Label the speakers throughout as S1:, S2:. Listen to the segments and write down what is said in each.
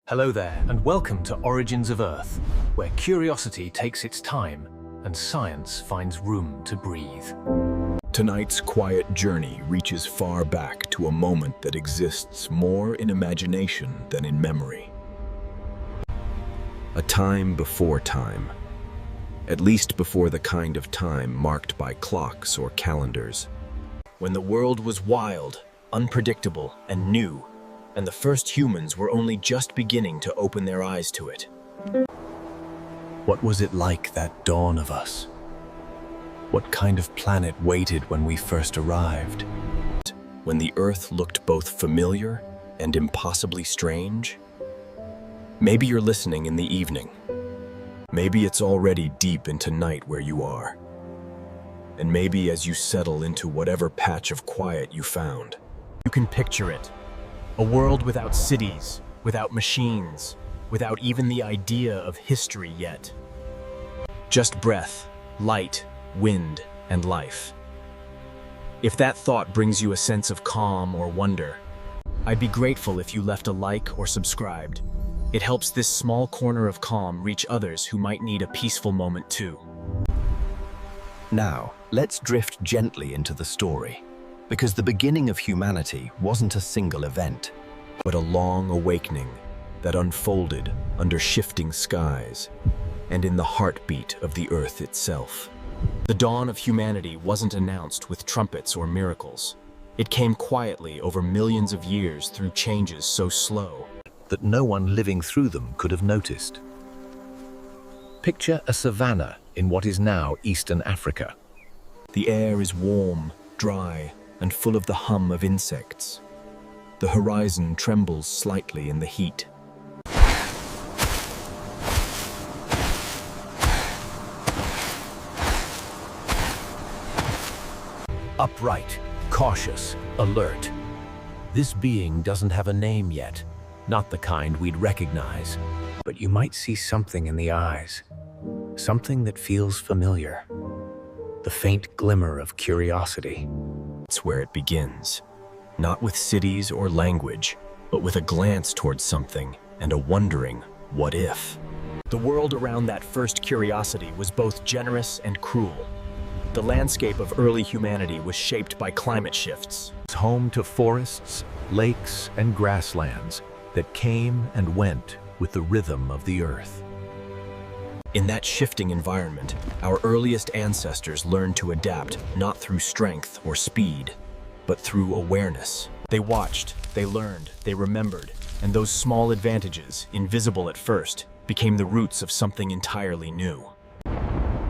S1: Hello there, and welcome to Origins of Earth, where curiosity takes its time and science finds room to breathe.
S2: Tonight's quiet journey reaches far back to a moment that exists more in imagination than in memory. A time before time, at least before the kind of time marked by clocks or calendars. When the world was wild, unpredictable, and new, and the first humans were only just beginning to open their eyes to it.
S1: What was it like, that dawn of us? What kind of planet waited when we first arrived?
S2: When the Earth looked both familiar and impossibly strange? Maybe you're listening in the evening. Maybe it's already deep into night where you are. And maybe as you settle into whatever patch of quiet you found,
S1: You can picture it. A world without cities, without machines, without even the idea of history yet. Just breath, light, wind, and life. If that thought brings you a sense of calm or wonder, I'd be grateful if you left a like or subscribed. It helps this small corner of calm reach others who might need a peaceful moment too.
S3: Now, let's drift gently into the story. Because the beginning of humanity wasn't a single event,
S2: but a long awakening that unfolded under shifting skies and in the heartbeat of the Earth itself.
S1: The dawn of humanity wasn't announced with trumpets or miracles. It came quietly over millions of years through changes so slow
S3: that no one living through them could have noticed. Picture a savanna in what is now Eastern Africa.
S2: The air is warm, dry, and full of the hum of insects. The horizon trembles slightly in the heat.
S3: Upright, cautious, alert. This being doesn't have a name yet, not the kind we'd recognize. But you might see something in the eyes, something that feels familiar. The faint glimmer of curiosity.
S2: It's where it begins. Not with cities or language, but with a glance towards something and a wondering, what if?
S1: The world around that first curiosity was both generous and cruel. The landscape of early humanity was shaped by climate shifts.
S3: It's home to forests, lakes, and grasslands that came and went with the rhythm of the earth.
S2: In that shifting environment, our earliest ancestors learned to adapt not through strength or speed, but through awareness.
S1: They watched, they learned, they remembered, and those small advantages, invisible at first, became the roots of something entirely new.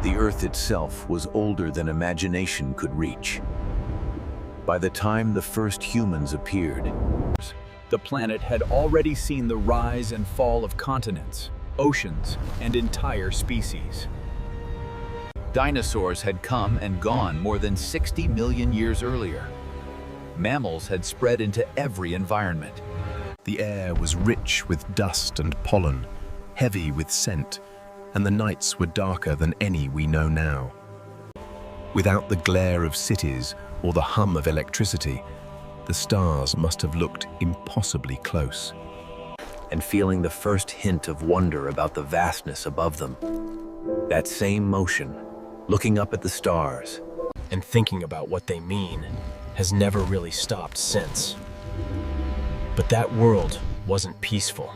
S3: The earth itself was older than imagination could reach. By the time the first humans appeared,
S4: the planet had already seen the rise and fall of continents, oceans, and entire species. Dinosaurs had come and gone more than 60 million years earlier. Mammals had spread into every environment.
S2: The air was rich with dust and pollen, heavy with scent, and the nights were darker than any we know now. Without the glare of cities or the hum of electricity, the stars must have looked impossibly close.
S3: and feeling the first hint of wonder about the vastness above them. That same motion, looking up at the stars,
S1: and thinking about what they mean, has never really stopped since. But that world wasn't peaceful.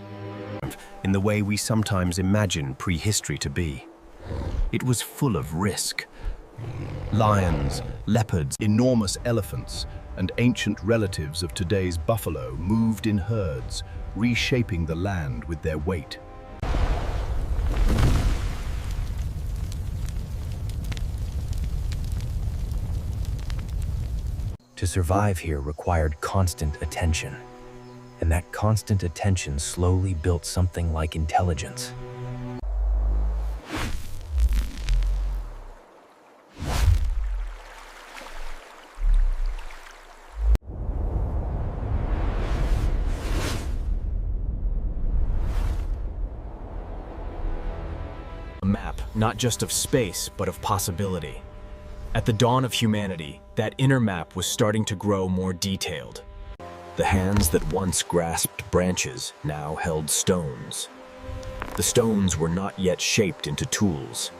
S2: In the way we sometimes imagine prehistory to be. It was full of risk. Lions, leopards, enormous elephants, and ancient relatives of today's buffalo moved in herds, reshaping the land with their weight.
S3: To survive here required constant attention, and that constant attention slowly built something like intelligence.
S1: A map, not just of space, but of possibility. At the dawn of humanity, that inner map was starting to grow more detailed. The hands that once grasped branches now held stones. The stones were not yet shaped into tools.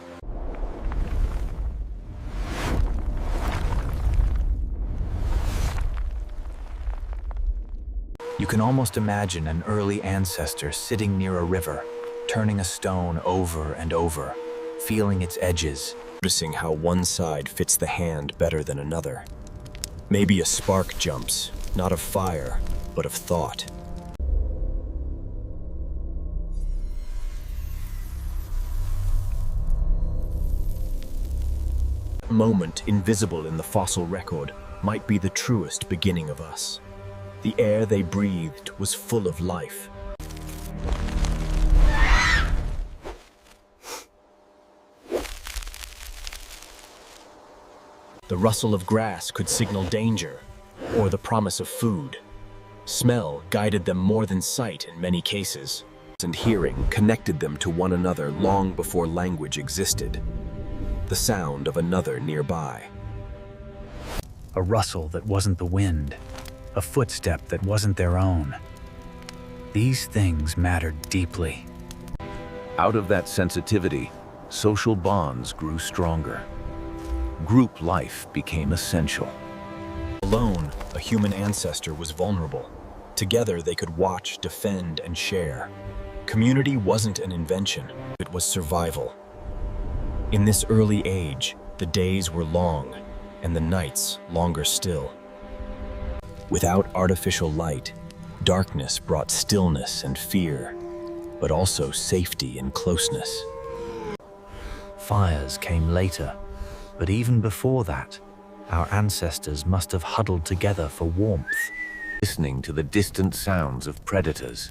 S3: You can almost imagine an early ancestor sitting near a river, turning a stone over and over, feeling its edges,
S1: Noticing how one side fits the hand better than another. Maybe a spark jumps, not of fire, but of thought. That moment, invisible in the fossil record, might be the truest beginning of us. The air they breathed was full of life. The rustle of grass could signal danger, or the promise of food. Smell guided them more than sight in many cases, and hearing connected them to one another long before language existed. The sound of another nearby.
S3: a rustle that wasn't the wind, a footstep that wasn't their own. These things mattered deeply.
S5: Out of that sensitivity, social bonds grew stronger. Group life became essential.
S1: Alone, a human ancestor was vulnerable. Together, they could watch, defend, and share. Community wasn't an invention, it was survival. In this early age, the days were long, and the nights longer still. Without artificial light, darkness brought stillness and fear, but also safety and closeness.
S3: Fires came later, but even before that, our ancestors must have huddled together for warmth.
S5: Listening to the distant sounds of predators.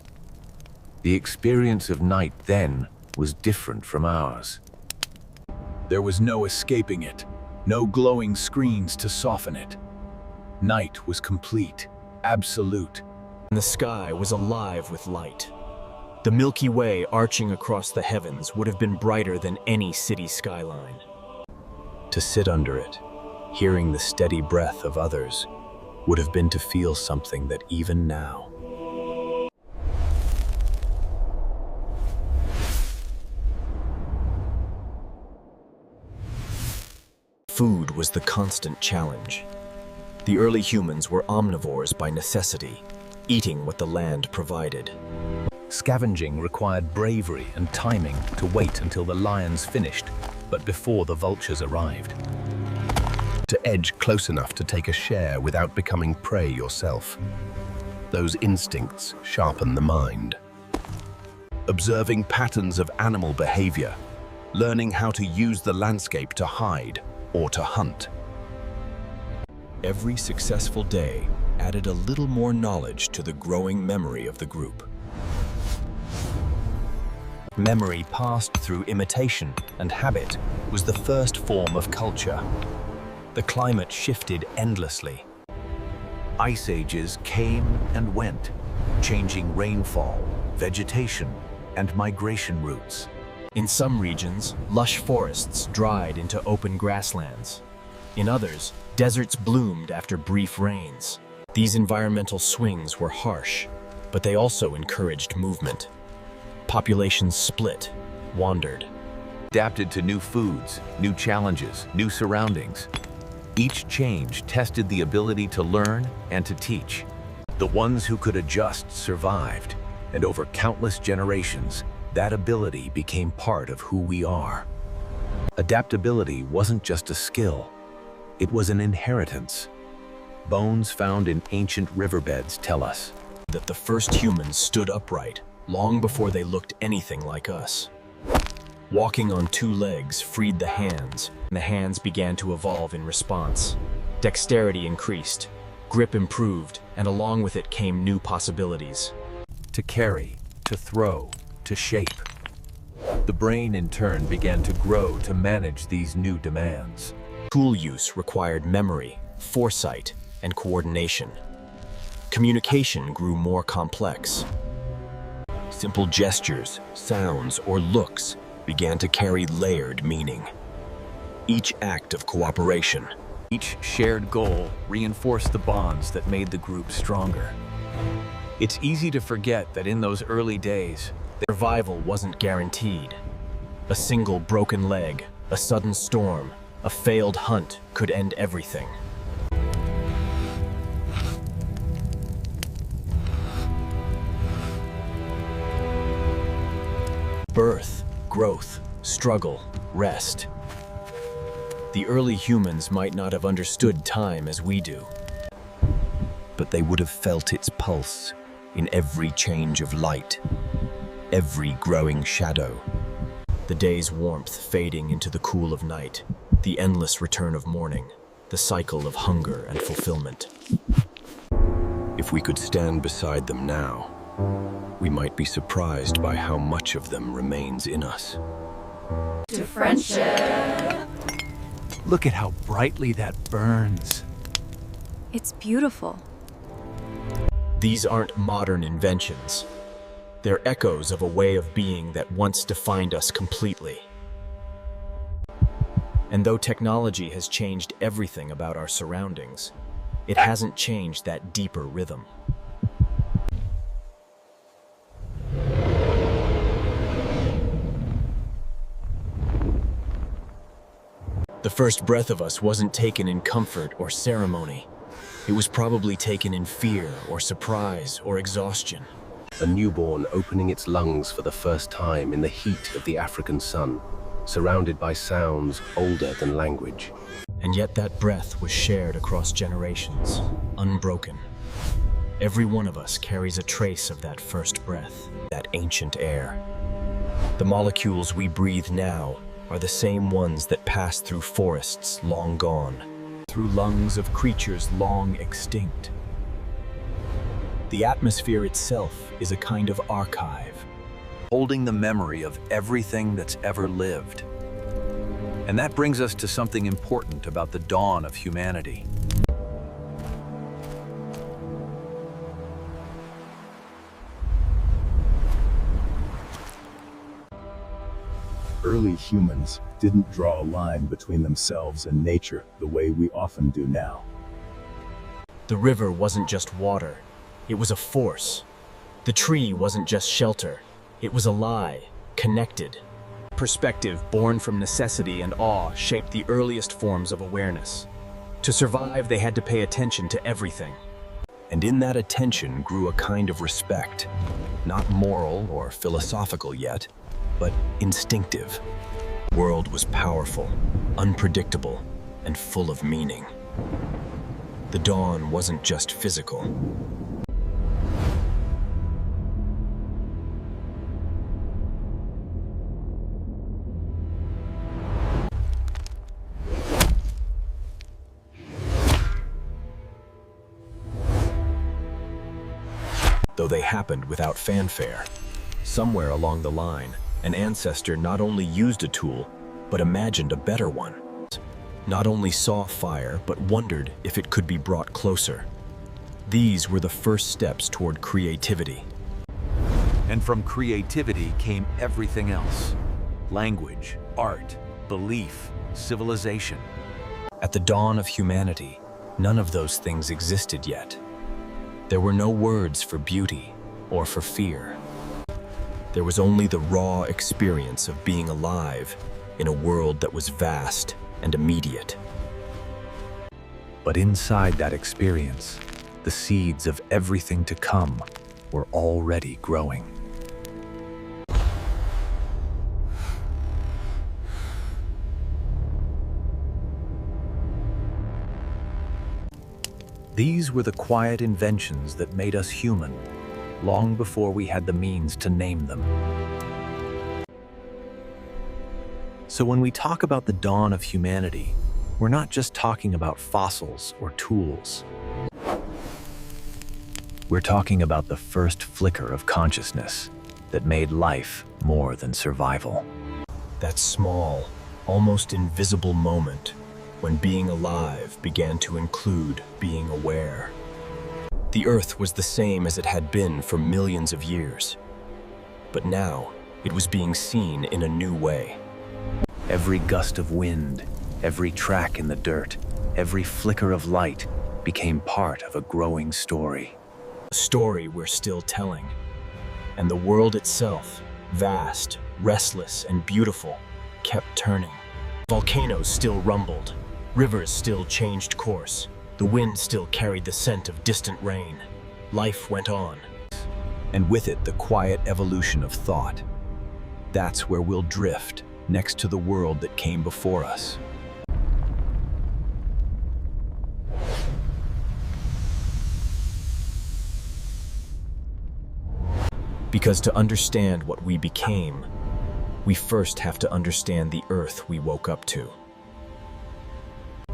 S5: The experience of night then was different from ours.
S4: There was no escaping it, no glowing screens to soften it. Night was complete, absolute.
S1: And the sky was alive with light. The Milky Way arching across the heavens would have been brighter than any city skyline. To sit under it, hearing the steady breath of others, would have been to feel something that even now. Food was the constant challenge. The early humans were omnivores by necessity, eating what the land provided.
S2: Scavenging required bravery and timing to wait until the lions finished, but before the vultures arrived. To edge close enough to take a share without becoming prey yourself. Those instincts sharpen the mind. Observing patterns of animal behavior, learning how to use the landscape to hide or to hunt. Every successful day added a little more knowledge to the growing memory of the group. Memory passed through imitation and habit was the first form of culture. The climate shifted endlessly.
S5: Ice ages came and went, changing rainfall, vegetation, and migration routes.
S1: In some regions, lush forests dried into open grasslands. In others, deserts bloomed after brief rains. These environmental swings were harsh, but they also encouraged movement. Populations split, wandered.
S5: Adapted to new foods, new challenges, new surroundings. Each change tested the ability to learn and to teach. The ones who could adjust survived, and over countless generations, that ability became part of who we are. Adaptability wasn't just a skill, it was an inheritance. Bones found in ancient riverbeds tell us
S1: that the first humans stood upright long before they looked anything like us. Walking on two legs freed the hands, and the hands began to evolve in response. Dexterity increased, grip improved, and along with it came new possibilities.
S5: to carry, to throw, to shape. The brain in turn began to grow to manage these new demands.
S1: Tool use required memory, foresight, and coordination. Communication grew more complex. Simple gestures, sounds, or looks began to carry layered meaning. Each act of cooperation,
S5: Each shared goal reinforced the bonds that made the group stronger. It's easy to forget that in those early days,
S1: Survival wasn't guaranteed. A single broken leg, a sudden storm, a failed hunt could end everything. Birth, growth, struggle, rest. The early humans might not have understood time as we do,
S2: But they would have felt its pulse in every change of light, every growing shadow.
S1: the day's warmth fading into the cool of night, the endless return of morning, the cycle of hunger and fulfillment.
S2: If we could stand beside them now, we might be surprised by how much of them remains in us.
S6: To friendship.
S3: Look at how brightly that burns.
S6: It's beautiful.
S1: These aren't modern inventions. They're echoes of a way of being that once defined us completely. And though technology has changed everything about our surroundings, it hasn't changed that deeper rhythm. The first breath of us wasn't taken in comfort or ceremony. It was probably taken in fear or surprise or exhaustion.
S2: A newborn opening its lungs for the first time in the heat of the African sun, surrounded by sounds older than language.
S1: And yet that breath was shared across generations, unbroken. Every one of us carries a trace of that first breath, that ancient air. The molecules we breathe now are the same ones that passed through forests long gone, through lungs of creatures long extinct. The atmosphere itself is a kind of archive,
S5: holding the memory of everything that's ever lived. And that brings us to something important about the dawn of humanity.
S4: Early humans didn't draw a line between themselves and nature the way we often do now.
S1: The river wasn't just water, it was a force. The tree wasn't just shelter, it was alive, connected. Perspective born from necessity and awe shaped the earliest forms of awareness. To survive, they had to pay attention to everything.
S2: And in that attention grew a kind of respect, not moral or philosophical yet, but instinctive. The world was powerful, unpredictable, and full of meaning. The dawn wasn't just physical. Though they happened without fanfare. Somewhere along the line, an ancestor not only used a tool, but imagined a better one. Not only saw fire, but wondered if it could be brought closer. These were the first steps toward creativity.
S5: And from creativity came everything else. Language, art, belief, civilization.
S2: At the dawn of humanity, none of those things existed yet. There were no words for beauty or for fear. There was only the raw experience of being alive in a world that was vast and immediate.
S5: But inside that experience, the seeds of everything to come were already growing. These were the quiet inventions that made us human, long before we had the means to name them. So when we talk about the dawn of humanity, we're not just talking about fossils or tools. We're talking about the first flicker of consciousness that made life more than survival.
S1: That small, almost invisible moment when being alive began to include being aware. The Earth was the same as it had been for millions of years, but now it was being seen in a new way.
S5: Every gust of wind, every track in the dirt, every flicker of light became part of a growing story.
S1: A story we're still telling. And the world itself, vast, restless, and beautiful, kept turning. Volcanoes still rumbled. Rivers still changed course. The wind still carried the scent of distant rain. Life went on.
S2: And with it, the quiet evolution of thought. That's where we'll drift, next to the world that came before us.
S1: Because to understand what we became, we first have to understand the earth we woke up to.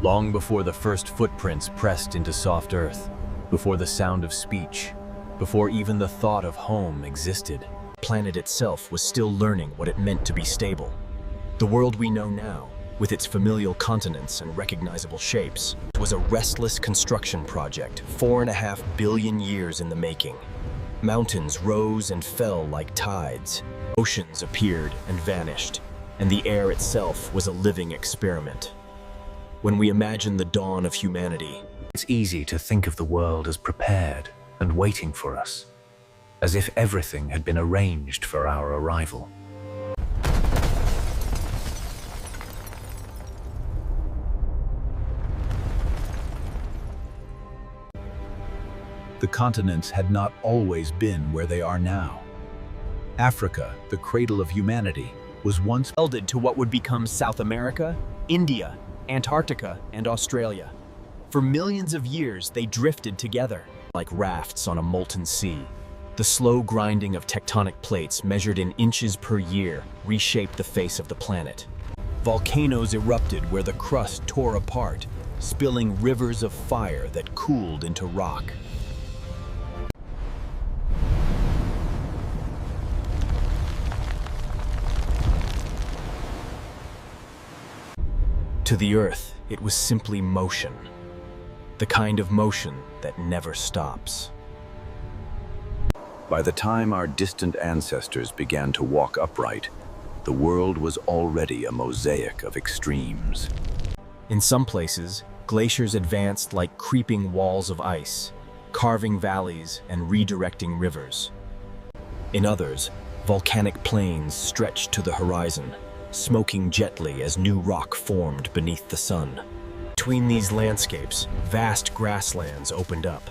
S5: Long before the first footprints pressed into soft earth, before the sound of speech, before even the thought of home existed,
S1: The planet itself was still learning what it meant to be stable. The world we know now, with its familial continents and recognizable shapes, was a restless construction project 4.5 billion years in the making. Mountains rose and fell like tides. Oceans appeared and vanished, and the air itself was a living experiment. When we imagine the dawn of humanity,
S3: It's easy to think of the world as prepared and waiting for us, as if everything had been arranged for our arrival.
S4: The continents had not always been where they are now. Africa, the cradle of humanity, was once
S1: melded to what would become South America, India, Antarctica, and Australia. For millions of years, they drifted together, like rafts on a molten sea. The slow grinding of tectonic plates measured in inches per year reshaped the face of the planet. Volcanoes erupted where the crust tore apart, spilling rivers of fire that cooled into rock. To the Earth, it was simply motion. The kind of motion that never stops.
S2: By the time our distant ancestors began to walk upright, the world was already a mosaic of extremes.
S1: In some places, glaciers advanced like creeping walls of ice, carving valleys and redirecting rivers. In others, volcanic plains stretched to the horizon, smoking gently as new rock formed beneath the sun. Between these landscapes, vast grasslands opened up,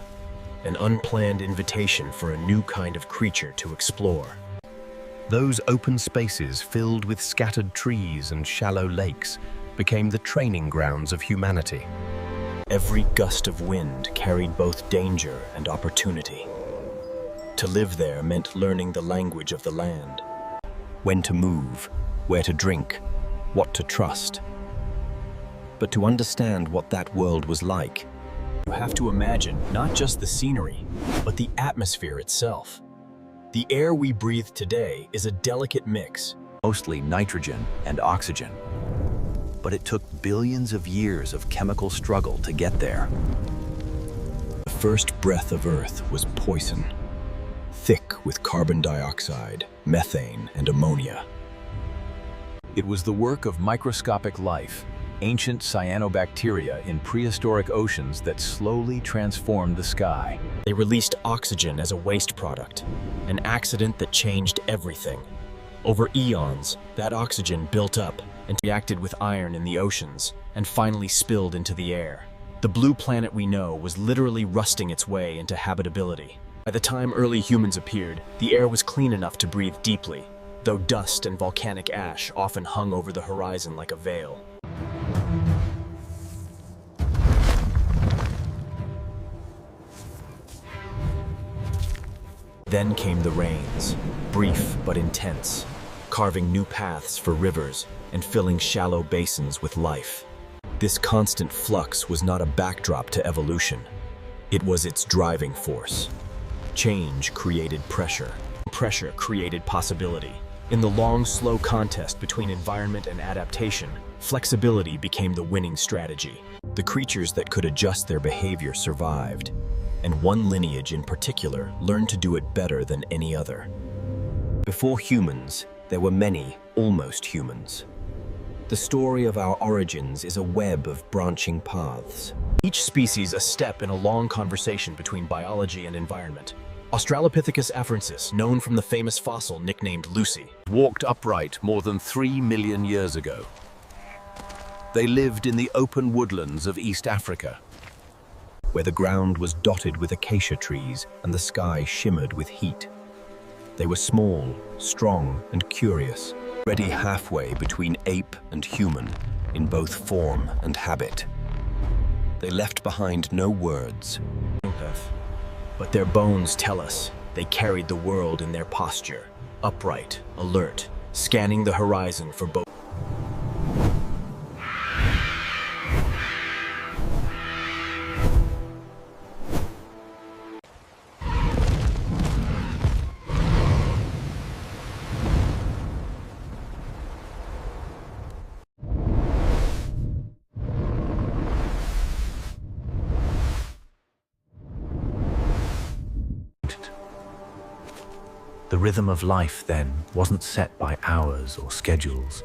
S1: an unplanned invitation for a new kind of creature to explore.
S2: Those open spaces filled with scattered trees and shallow lakes became the training grounds of humanity.
S1: Every gust of wind carried both danger and opportunity. To live there meant learning the language of the land.
S2: When to move, where to drink, what to trust.
S1: But to understand what that world was like, you have to imagine not just the scenery, but the atmosphere itself. The air we breathe today is a delicate mix,
S2: Mostly nitrogen and oxygen. But it took billions of years of chemical struggle to get there.
S1: The first breath of Earth was poison, thick with carbon dioxide, methane, and ammonia.
S4: It was the work of microscopic life, ancient cyanobacteria in prehistoric oceans that slowly transformed the sky.
S1: They released oxygen as a waste product, an accident that changed everything. Over eons, that oxygen built up and reacted with iron in the oceans and finally spilled into the air. The blue planet we know was literally rusting its way into habitability. By the time early humans appeared, the air was clean enough to breathe deeply, though dust and volcanic ash often hung over the horizon like a veil. Then came the rains, brief but intense, carving new paths for rivers and filling shallow basins with life. This constant flux was not a backdrop to evolution. It was its driving force. Change created pressure. Pressure created possibility. In the long, slow contest between environment and adaptation, flexibility became the winning strategy. The creatures that could adjust their behavior survived, and one lineage in particular learned to do it better than any other. Before humans, there were many almost humans.
S2: The story of our origins is a web of branching paths.
S1: Each species a step in a long conversation between biology and environment. Australopithecus afarensis, known from the famous fossil nicknamed Lucy,
S5: Walked upright more than 3 million years ago. They lived in the open woodlands of East Africa,
S2: where the ground was dotted with acacia trees and the sky shimmered with heat. They were small, strong, and curious, already halfway between ape and human in both form and habit. They left behind no words,
S1: but their bones tell us they carried the world in their posture, upright, alert, scanning the horizon for both.
S3: The rhythm of life, then, wasn't set by hours or schedules,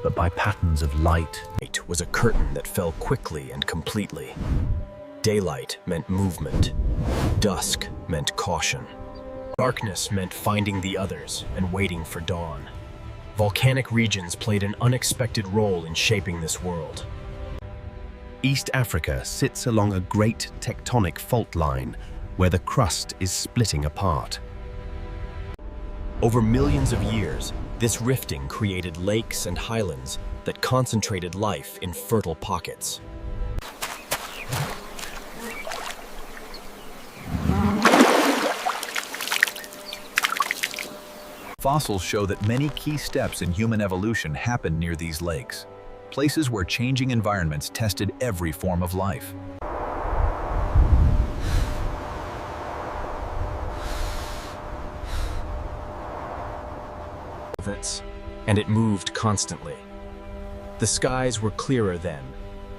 S3: but by patterns of light.
S1: Night was a curtain that fell quickly and completely. Daylight meant movement. Dusk meant caution. Darkness meant finding the others and waiting for dawn. Volcanic regions played an unexpected role in shaping this world.
S2: East Africa sits along a great tectonic fault line where the crust is splitting apart.
S1: Over millions of years, this rifting created lakes and highlands that concentrated life in fertile pockets.
S4: Fossils show that many key steps in human evolution happened near these lakes, places where changing environments tested every form of life.
S1: And it moved constantly. The skies were clearer then,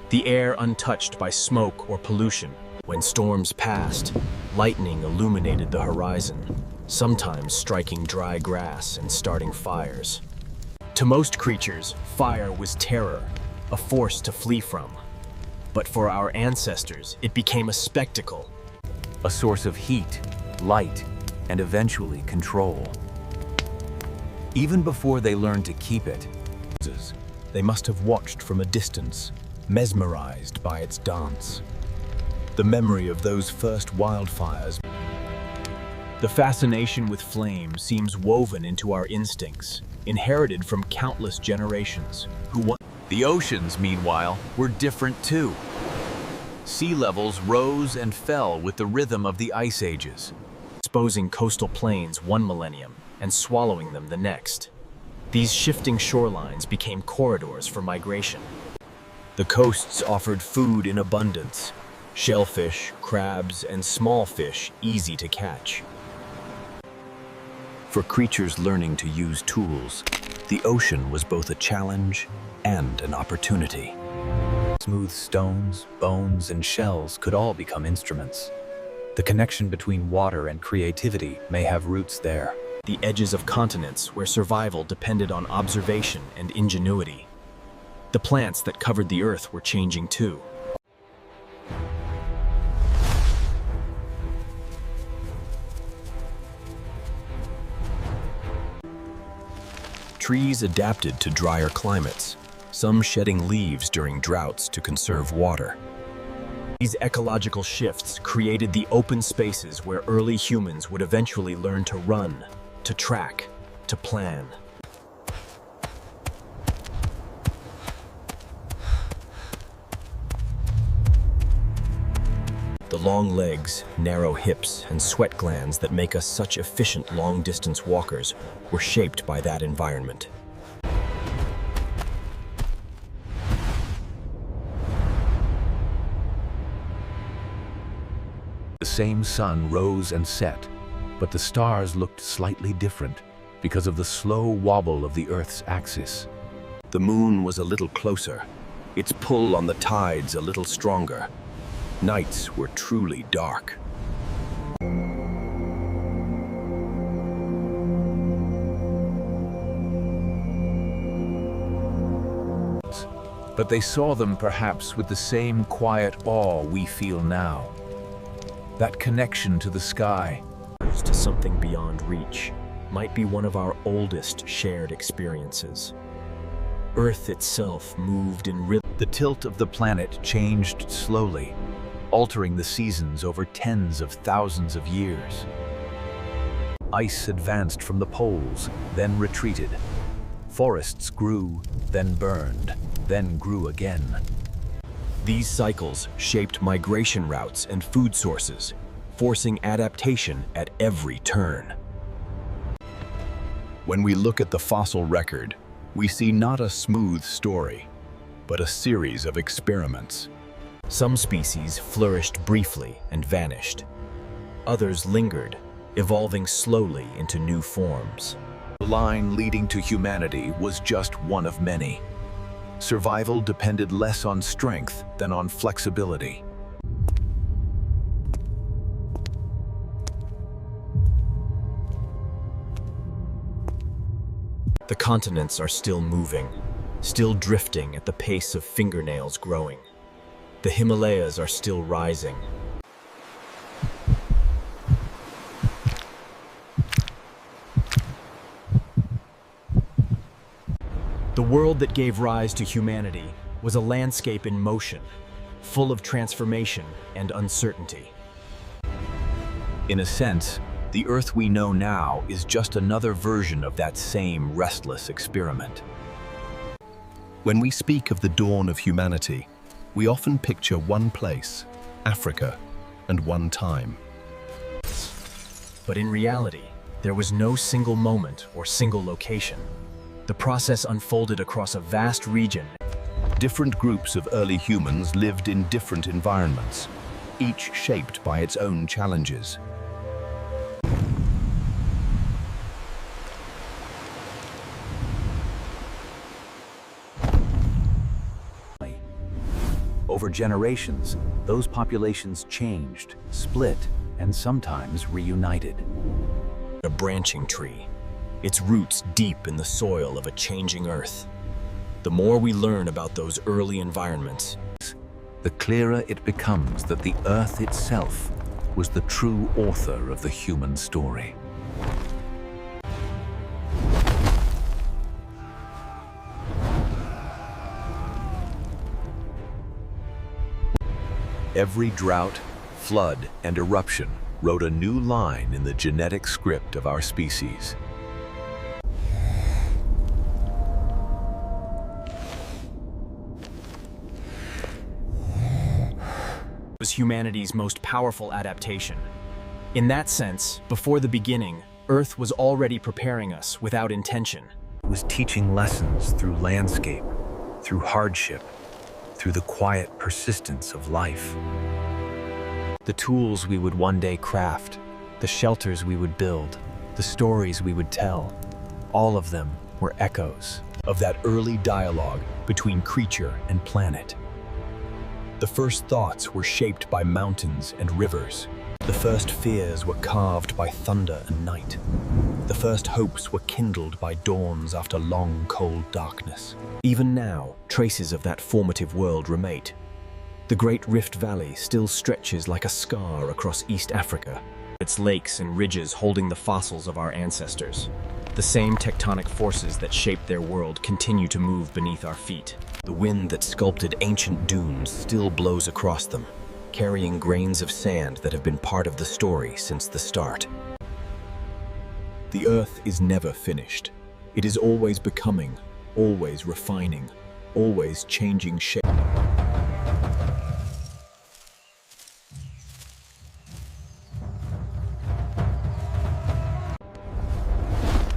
S1: the air untouched by smoke or pollution. When storms passed, lightning illuminated the horizon, sometimes striking dry grass and starting fires. To most creatures, fire was terror, a force to flee from. But for our ancestors, it became a spectacle.
S5: a source of heat, light, and eventually control. Even before they learned to keep it,
S1: They must have watched from a distance, mesmerized by its dance. The memory of those first wildfires. The fascination with flame seems woven into our instincts, inherited from countless generations
S4: The oceans, meanwhile, were different too. Sea levels rose and fell with the rhythm of the ice ages.
S1: exposing coastal plains one millennium and swallowing them the next. These shifting shorelines became corridors for migration. The coasts offered food in abundance, shellfish, crabs, and small fish easy to catch. For creatures learning to use tools, the ocean was both a challenge and an opportunity.
S3: Smooth stones, bones, and shells could all become instruments. The connection between water and creativity may have roots there.
S1: The edges of continents where survival depended on observation and ingenuity. The plants that covered the earth were changing too. Trees adapted to drier climates, some shedding leaves during droughts to conserve water. These ecological shifts created the open spaces where early humans would eventually learn to run, to track, to plan. The long legs, narrow hips, and sweat glands that make us such efficient long-distance walkers were shaped by that environment.
S5: the same sun rose and set, but the stars looked slightly different because of the slow wobble of the Earth's axis.
S2: The moon was a little closer, its pull on the tides a little stronger. Nights were truly dark.
S4: But they saw them perhaps with the same quiet awe we feel now. That connection to the sky.
S1: To something beyond reach might be one of our oldest shared experiences. Earth itself moved in rhythm.
S4: The tilt of the planet changed slowly, altering the seasons over tens of thousands of years. Ice advanced from the poles, then retreated. Forests grew, then burned, then grew again.
S1: These cycles shaped migration routes and food sources, forcing adaptation at every turn.
S2: When we look at the fossil record, we see not a smooth story, but a series of experiments.
S1: Some species flourished briefly and vanished. Others lingered, evolving slowly into new forms.
S4: The line leading to humanity was just one of many. Survival depended less on strength than on flexibility.
S1: The continents are still moving, still drifting at the pace of fingernails growing. The Himalayas are still rising. The world that gave rise to humanity was a landscape in motion, full of transformation and uncertainty.
S4: In a sense, the Earth we know now is just another version of that same restless experiment.
S2: When we speak of the dawn of humanity, we often picture one place, Africa, and one time.
S1: But in reality, there was no single moment or single location. The process unfolded across a vast region.
S2: Different groups of early humans lived in different environments, each shaped by its own challenges.
S4: Over generations, those populations changed, split, and sometimes reunited.
S1: A branching tree, its roots deep in the soil of a changing earth. The more we learn about those early environments,
S4: the clearer it becomes that the Earth itself was the true author of the human story. Every drought, flood, and eruption wrote a new line in the genetic script of our species.
S1: was humanity's most powerful adaptation. In that sense, before the beginning, Earth was already preparing us without intention.
S3: It was teaching lessons through landscape, through hardship, through the quiet persistence of life.
S1: The tools we would one day craft, the shelters we would build, the stories we would tell, all of them were echoes
S2: Of that early dialogue between creature and planet. The first thoughts were shaped by mountains and rivers. The first fears were carved by thunder and night. The first hopes were kindled by dawns after long, cold darkness. Even now, traces of that formative world remain. The Great Rift Valley still stretches like a scar across East Africa, its lakes and ridges holding the fossils of our ancestors. The same tectonic forces that shaped their world continue to move beneath our feet. The wind that sculpted ancient dunes still blows across them, carrying grains of sand that have been part of the story since the start. The Earth is never finished. It is always becoming, always refining, always changing shape.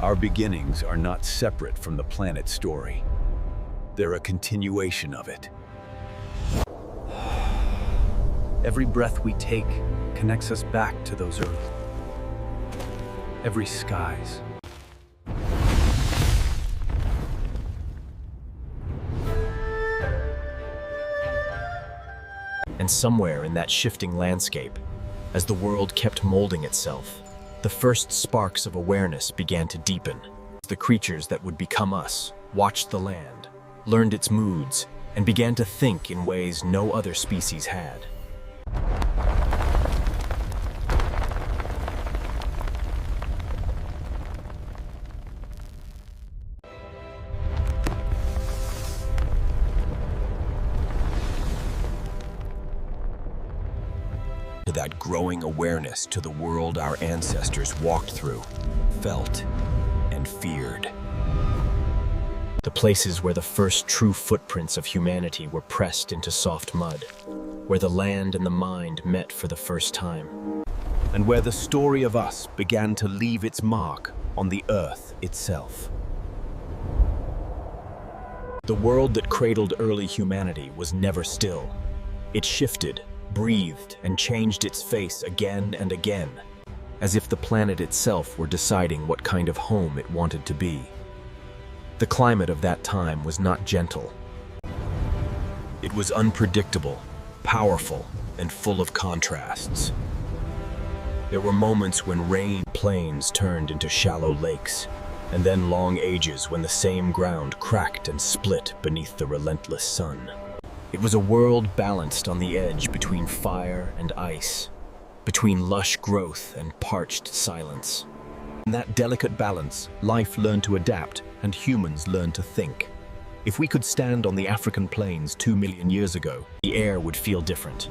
S4: Our beginnings are not separate from the planet's story. They're a continuation of it.
S3: Every breath we take connects us back to those earth. Every skies.
S1: And somewhere in that shifting landscape, as the world kept molding itself, the first sparks of awareness began to deepen. The creatures that would become us watched the land, learned its moods, and began to think in ways no other species had.
S2: To that growing awareness to the world our ancestors walked through, felt, and feared.
S1: The places where the first true footprints of humanity were pressed into soft mud, where the land and the mind met for the first time.
S2: And where the story of us began to leave its mark on the earth itself.
S1: The world that cradled early humanity was never still. It shifted, breathed, and changed its face again and again, as if the planet itself were deciding what kind of home it wanted to be. The climate of that time was not gentle. It was unpredictable, powerful, and full of contrasts. There were moments when range plains turned into shallow lakes, and then long ages when the same ground cracked and split beneath the relentless sun. It was a world balanced on the edge between fire and ice, between lush growth and parched silence.
S2: In that delicate balance, life learned to adapt and humans learned to think. If we could stand on the African plains 2 million years ago,
S1: the air would feel different.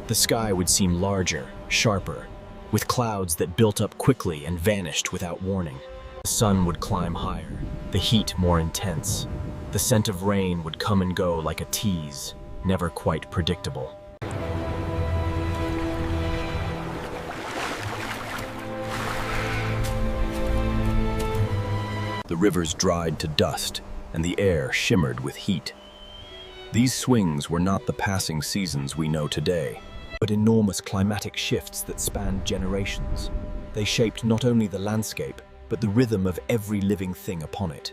S1: The sky would seem larger, sharper, with clouds that built up quickly and vanished without warning. The sun would climb higher, the heat more intense. The scent of rain would come and go like a tease, never quite predictable.
S2: the rivers dried to dust and the air shimmered with heat. These swings were not the passing seasons we know today, but enormous climatic shifts that spanned generations. They shaped not only the landscape, but the rhythm of every living thing upon it.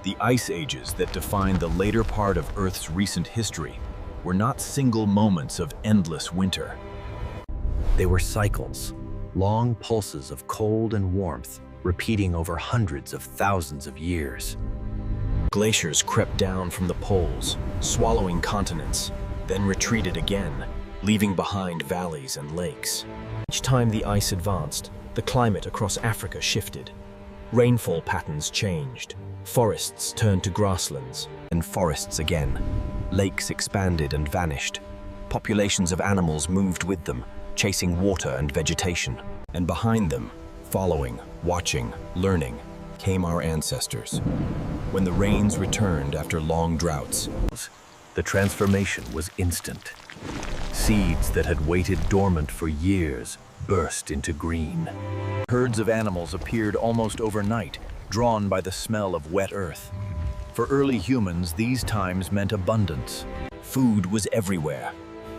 S2: The ice ages that defined the later part of Earth's recent history were not single moments of endless winter.
S3: They were cycles, long pulses of cold and warmth, repeating over hundreds of thousands of years.
S1: Glaciers crept down from the poles, swallowing continents, then retreated again, leaving behind valleys and lakes. Each time the ice advanced, the climate across Africa shifted. Rainfall patterns changed, forests turned to grasslands,
S2: And forests again. Lakes expanded and vanished. Populations of animals moved with them, chasing water and vegetation. And behind them, following, watching, learning, came our ancestors. When the rains returned after long droughts,
S3: The transformation was instant. Seeds that had waited dormant for years burst into green.
S4: Herds of animals appeared almost overnight, drawn by the smell of wet earth. For early humans, these times meant abundance.
S2: food was everywhere.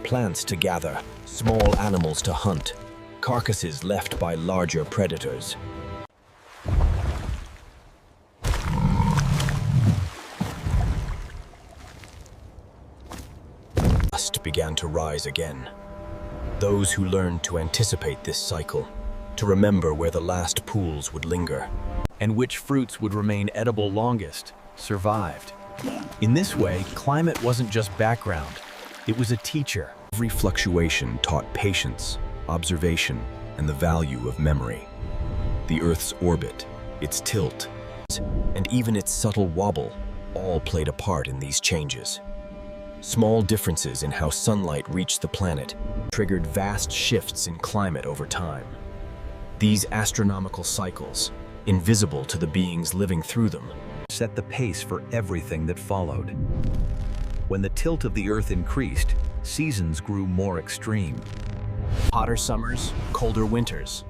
S2: Plants to gather, small animals to hunt, carcasses left by larger predators. Dust began to rise again. Those who learned to anticipate this cycle, to remember where the last pools would linger.
S4: And which fruits would remain edible longest, survived. In this way, climate wasn't just background, it was a teacher.
S2: Every fluctuation taught patience, observation, and the value of memory. The Earth's orbit, its tilt, and even its subtle wobble all played a part in these changes. Small differences in how sunlight reached the planet triggered vast shifts in climate over time. These astronomical cycles, invisible to the beings living through them,
S4: Set the pace for everything that followed. When the tilt of the Earth increased, seasons grew more extreme.
S1: hotter summers, colder winters.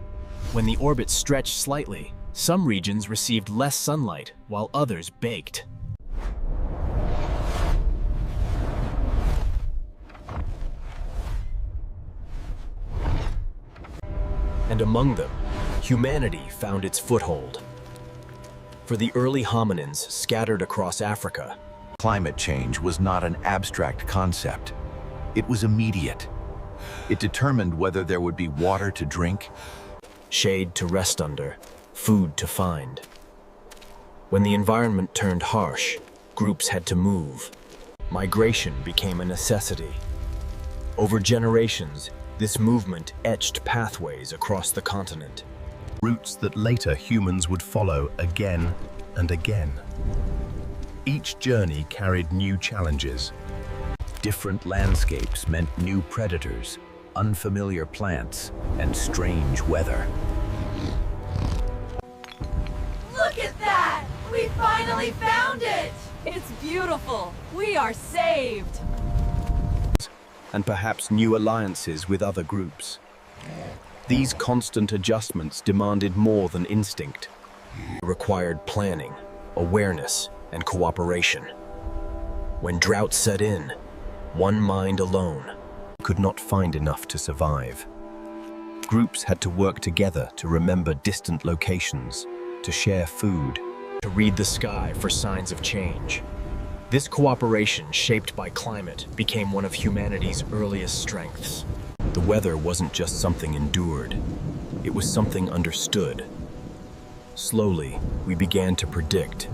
S1: When the orbit stretched slightly, some regions received less sunlight, while others baked. And among them, humanity found its foothold. For the early hominins scattered across Africa,
S4: Climate change was not an abstract concept. It was immediate. It determined whether there would be water to drink,
S1: shade to rest under, food to find. When the environment turned harsh, groups had to move. Migration became a necessity. Over generations, this movement etched pathways across the continent.
S2: Routes that later humans would follow again and again. Each journey carried new challenges.
S5: Different landscapes meant new predators, unfamiliar plants, and strange weather.
S6: Look at that! We finally found it! It's beautiful! We are saved!
S2: And perhaps new alliances with other groups. These constant adjustments demanded more than instinct.
S1: It required planning, awareness, and cooperation. When drought set in, one mind alone
S2: could not find enough to survive. Groups had to work together to remember distant locations, to share food,
S1: to read the sky for signs of change. This cooperation, shaped by climate, became one of humanity's earliest strengths.
S2: The weather wasn't just something endured, it was something understood. Slowly, we began to predict,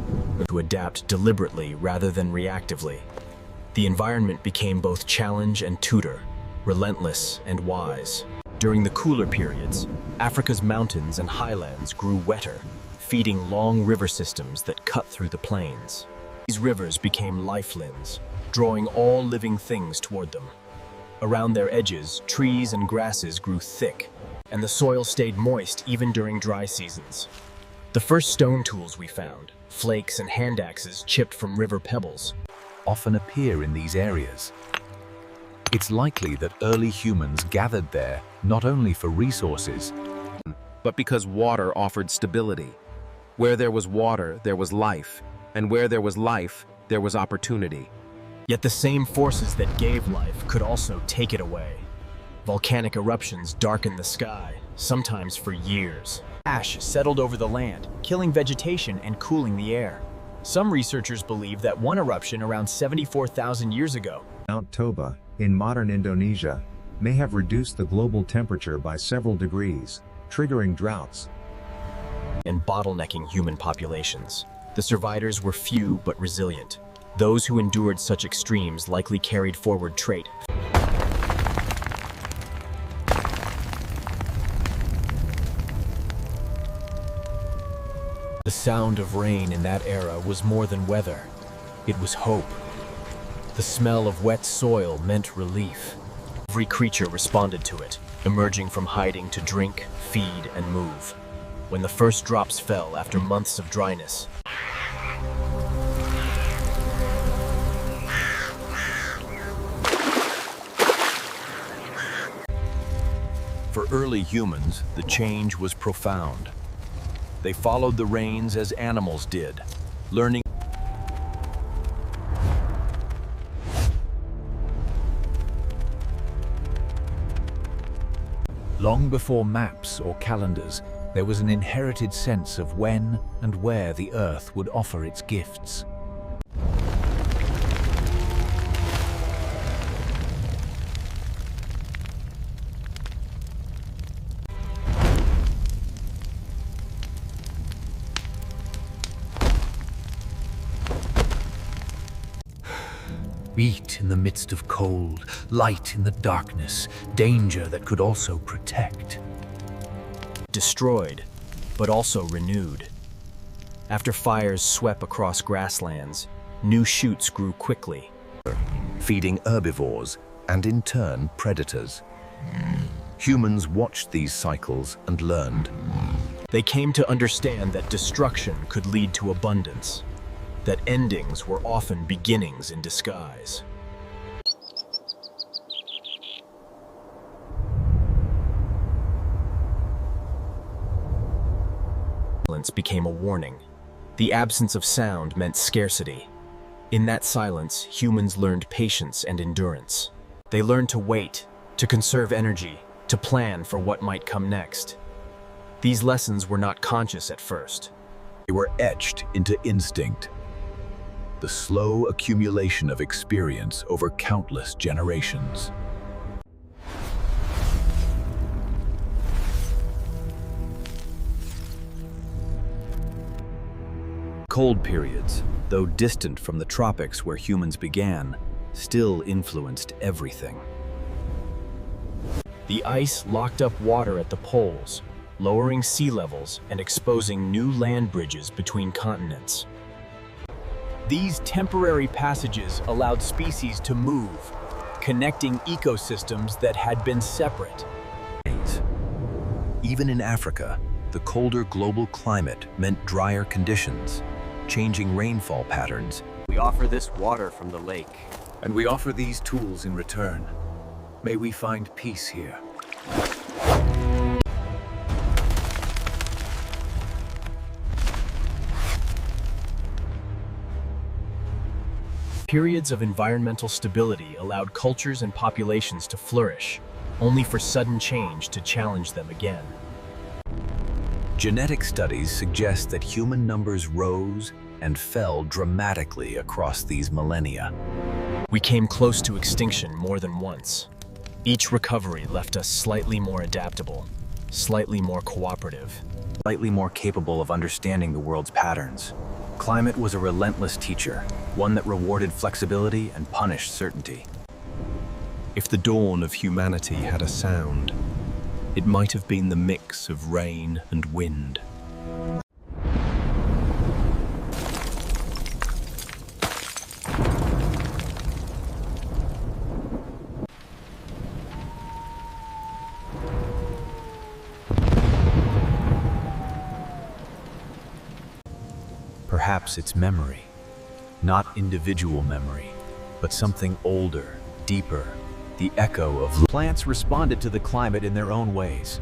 S1: To adapt deliberately rather than reactively. The environment became both challenge and tutor, relentless and wise. During the cooler periods, Africa's mountains and highlands grew wetter, feeding long river systems that cut through the plains. These rivers became lifelines, drawing all living things toward them. Around their edges, trees and grasses grew thick, and the soil stayed moist even during dry seasons. The first stone tools we found, flakes and hand axes chipped from river pebbles,
S4: often appear in these areas. It's likely that early humans gathered there not only for resources,
S7: but because water offered stability. Where there was water, there was life, and where there was life, there was opportunity.
S1: Yet the same forces that gave life could also take it away. Volcanic eruptions darkened the sky, sometimes for years. Ash settled over the land, killing vegetation and cooling the air. Some researchers believe that one eruption around 74,000 years ago,
S8: Mount Toba, in modern Indonesia, may have reduced the global temperature by several degrees, triggering droughts
S1: and bottlenecking human populations. The survivors were few but resilient. Those who endured such extremes likely carried forward trait. The sound of rain in that era was more than weather. It was hope. The smell of wet soil meant relief. Every creature responded to it, emerging from hiding to drink, feed, and move. When the first drops fell after months of dryness,
S2: for early humans, the change was profound. They followed the rains as animals did, learning.
S3: Long before maps or calendars, there was an inherited sense of when and where the Earth would offer its gifts. Heat in the midst of cold, light in the darkness, danger that could also protect.
S1: destroyed, but also renewed. After fires swept across grasslands, new shoots grew quickly,
S2: feeding herbivores and in turn predators. Humans watched these cycles and learned.
S1: They came to understand that destruction could lead to abundance, that endings were often beginnings in disguise. Silence became a warning. The absence of sound meant scarcity. In that silence, humans learned patience and endurance. They learned to wait, to conserve energy, to plan for what might come next. These lessons were not conscious at first.
S2: They were etched into instinct. The slow accumulation of experience over countless generations.
S4: cold periods, though distant from the tropics where humans began, still influenced everything.
S1: The ice locked up water at the poles, lowering sea levels and exposing new land bridges between continents. These temporary passages allowed species to move, connecting ecosystems that had been separate.
S4: Even in Africa, the colder global climate meant drier conditions, changing rainfall patterns.
S3: We offer this water from the lake.
S4: And we offer these tools in return. May we find peace here.
S1: Periods of environmental stability allowed cultures and populations to flourish, only for sudden change to challenge them again.
S4: Genetic studies suggest that human numbers rose and fell dramatically across these millennia.
S1: We came close to extinction more than once. Each recovery left us slightly more adaptable, slightly more cooperative,
S4: Slightly more capable of understanding the world's patterns. Climate was a relentless teacher, one that rewarded flexibility and punished certainty.
S2: If the dawn of humanity had a sound, it might have been the mix of rain and wind.
S4: Perhaps it's memory. Not individual memory, but something older, deeper. The echo of
S5: Plants responded to the climate in their own ways.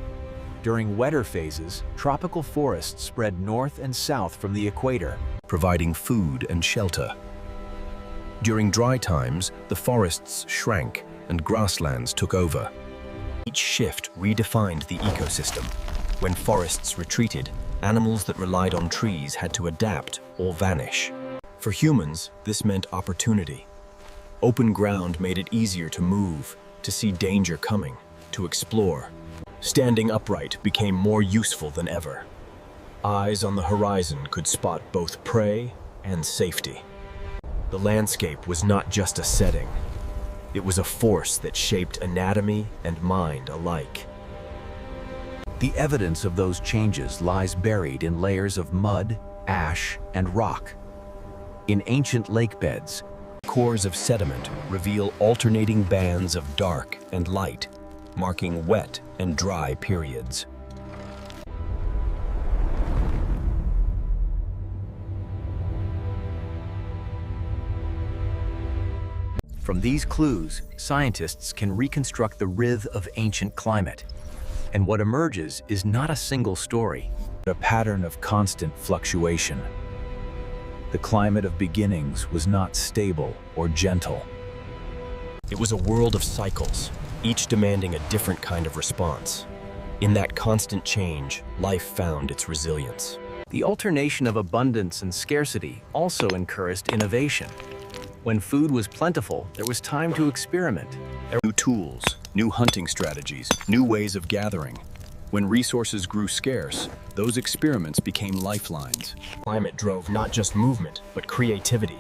S5: During wetter phases, tropical forests spread north and south from the equator,
S2: providing food and shelter. During dry times, the forests shrank and grasslands took over. Each shift redefined the ecosystem. When forests retreated, animals that relied on trees had to adapt or vanish. For humans, this meant opportunity. Open ground made it easier to move, to see danger coming, to explore. Standing upright became more useful than ever. Eyes on the horizon could spot both prey and safety. The landscape was not just a setting. It was a force that shaped anatomy and mind alike.
S5: The evidence of those changes lies buried in layers of mud, ash, and rock. In ancient lake beds,
S2: Cores of sediment reveal alternating bands of dark and light, marking wet and dry periods.
S5: from these clues, scientists can reconstruct the rhythm of ancient climate. And what emerges is not a single story, but a pattern of constant fluctuation. The climate of beginnings was not stable or gentle.
S1: It was a world of cycles, each demanding a different kind of response. In that constant change, life found its resilience.
S3: The alternation of abundance and scarcity also encouraged innovation. When food was plentiful, there was time to experiment.
S2: New tools, new hunting strategies, new ways of gathering. When resources grew scarce, those experiments became lifelines.
S1: Climate drove not just movement, but creativity.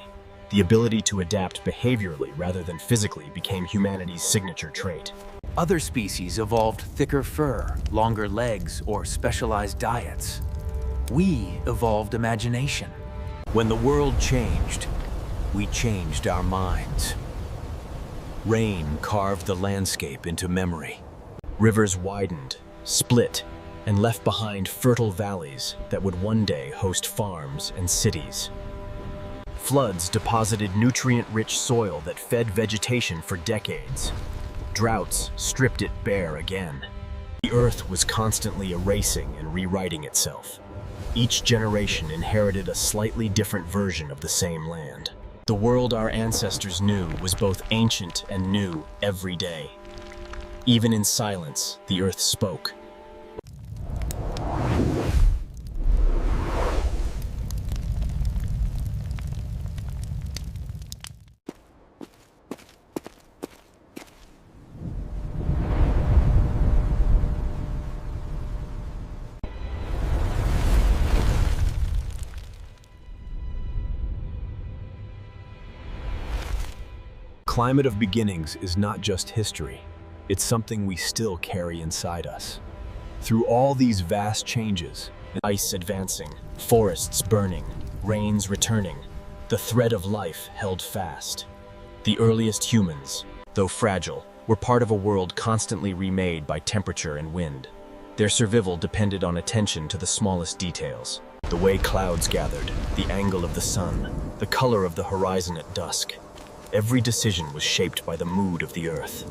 S1: The ability to adapt behaviorally rather than physically became humanity's signature trait.
S3: Other species evolved thicker fur, longer legs, or specialized diets. We evolved imagination.
S5: When the world changed, we changed our minds. Rain carved the landscape into memory.
S1: Rivers widened, split, and left behind fertile valleys that would one day host farms and cities. Floods deposited nutrient-rich soil that fed vegetation for decades. Droughts stripped it bare again. The earth was constantly erasing and rewriting itself. Each generation inherited a slightly different version of the same land. The world our ancestors knew was both ancient and new every day. Even in silence, the earth spoke.
S4: climate of beginnings is not just history. It's something we still carry inside us. Through all these vast changes,
S1: Ice advancing, forests burning, rains returning, the thread of life held fast. The earliest humans, though fragile, were part of a world constantly remade by temperature and wind. Their survival depended on attention to the smallest details. The way clouds gathered, the angle of the sun, the color of the horizon at dusk. Every decision was shaped by the mood of the earth.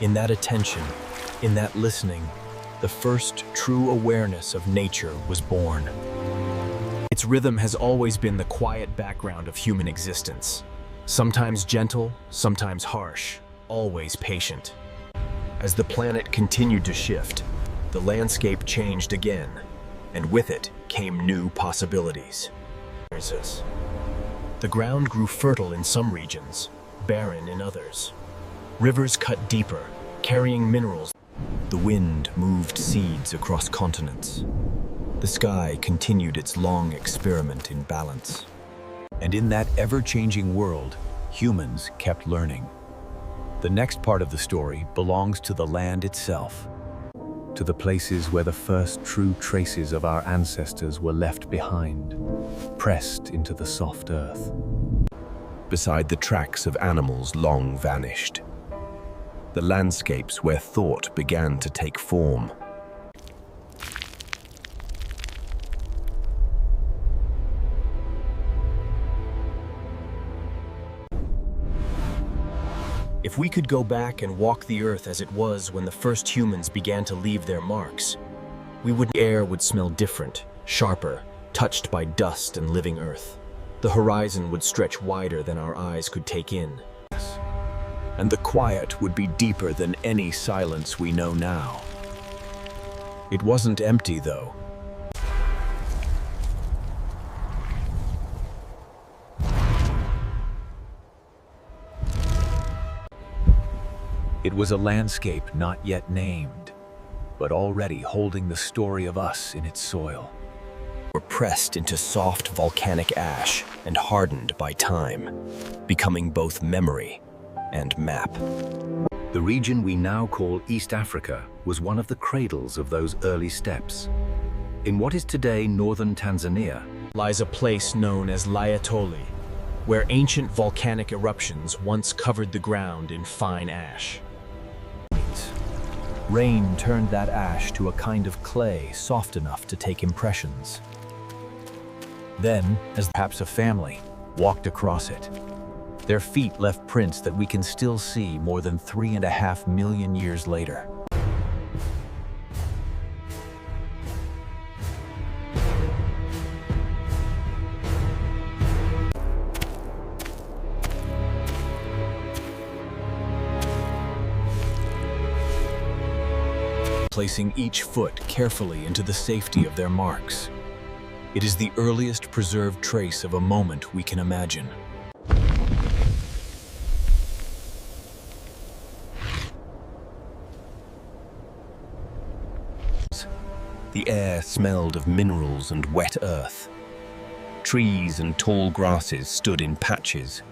S1: In that attention, in that listening, the first true awareness of nature was born. Its rhythm has always been the quiet background of human existence. Sometimes gentle, sometimes harsh, always patient. As the planet continued to shift, the landscape changed again, and with it came new possibilities. The ground grew fertile in some regions, barren in others. Rivers cut deeper, carrying minerals. The wind moved seeds across continents. The sky continued its long experiment in balance.
S4: and in that ever-changing world, humans kept learning. The next part of the story belongs to the land itself, to the places where the first true traces of our ancestors were left behind, pressed into the soft earth.
S2: Beside the tracks of animals long vanished, the landscapes where thought began to take form.
S1: If we could go back and walk the earth as it was when the first humans began to leave their marks, the air would smell different, sharper, touched by dust and living earth. The horizon would stretch wider than our eyes could take in.
S4: And the quiet would be deeper than any silence we know now. It wasn't empty, though. It was a landscape not yet named, but already holding the story of us in its soil.
S1: Were pressed into soft volcanic ash and hardened by time, becoming both memory and map.
S2: The region we now call East Africa was one of the cradles of those early steps. In what is today northern Tanzania
S1: lies a place known as Laetoli, where ancient volcanic eruptions once covered the ground in fine ash.
S4: Rain turned that ash to a kind of clay soft enough to take impressions. Then, as perhaps a family walked across it, their feet left prints that we can still see more than 3.5 million years later. Placing each foot carefully into the safety of their marks. It is the earliest preserved trace of a moment we can imagine.
S2: the air smelled of minerals and wet earth. Trees and tall grasses stood in patches.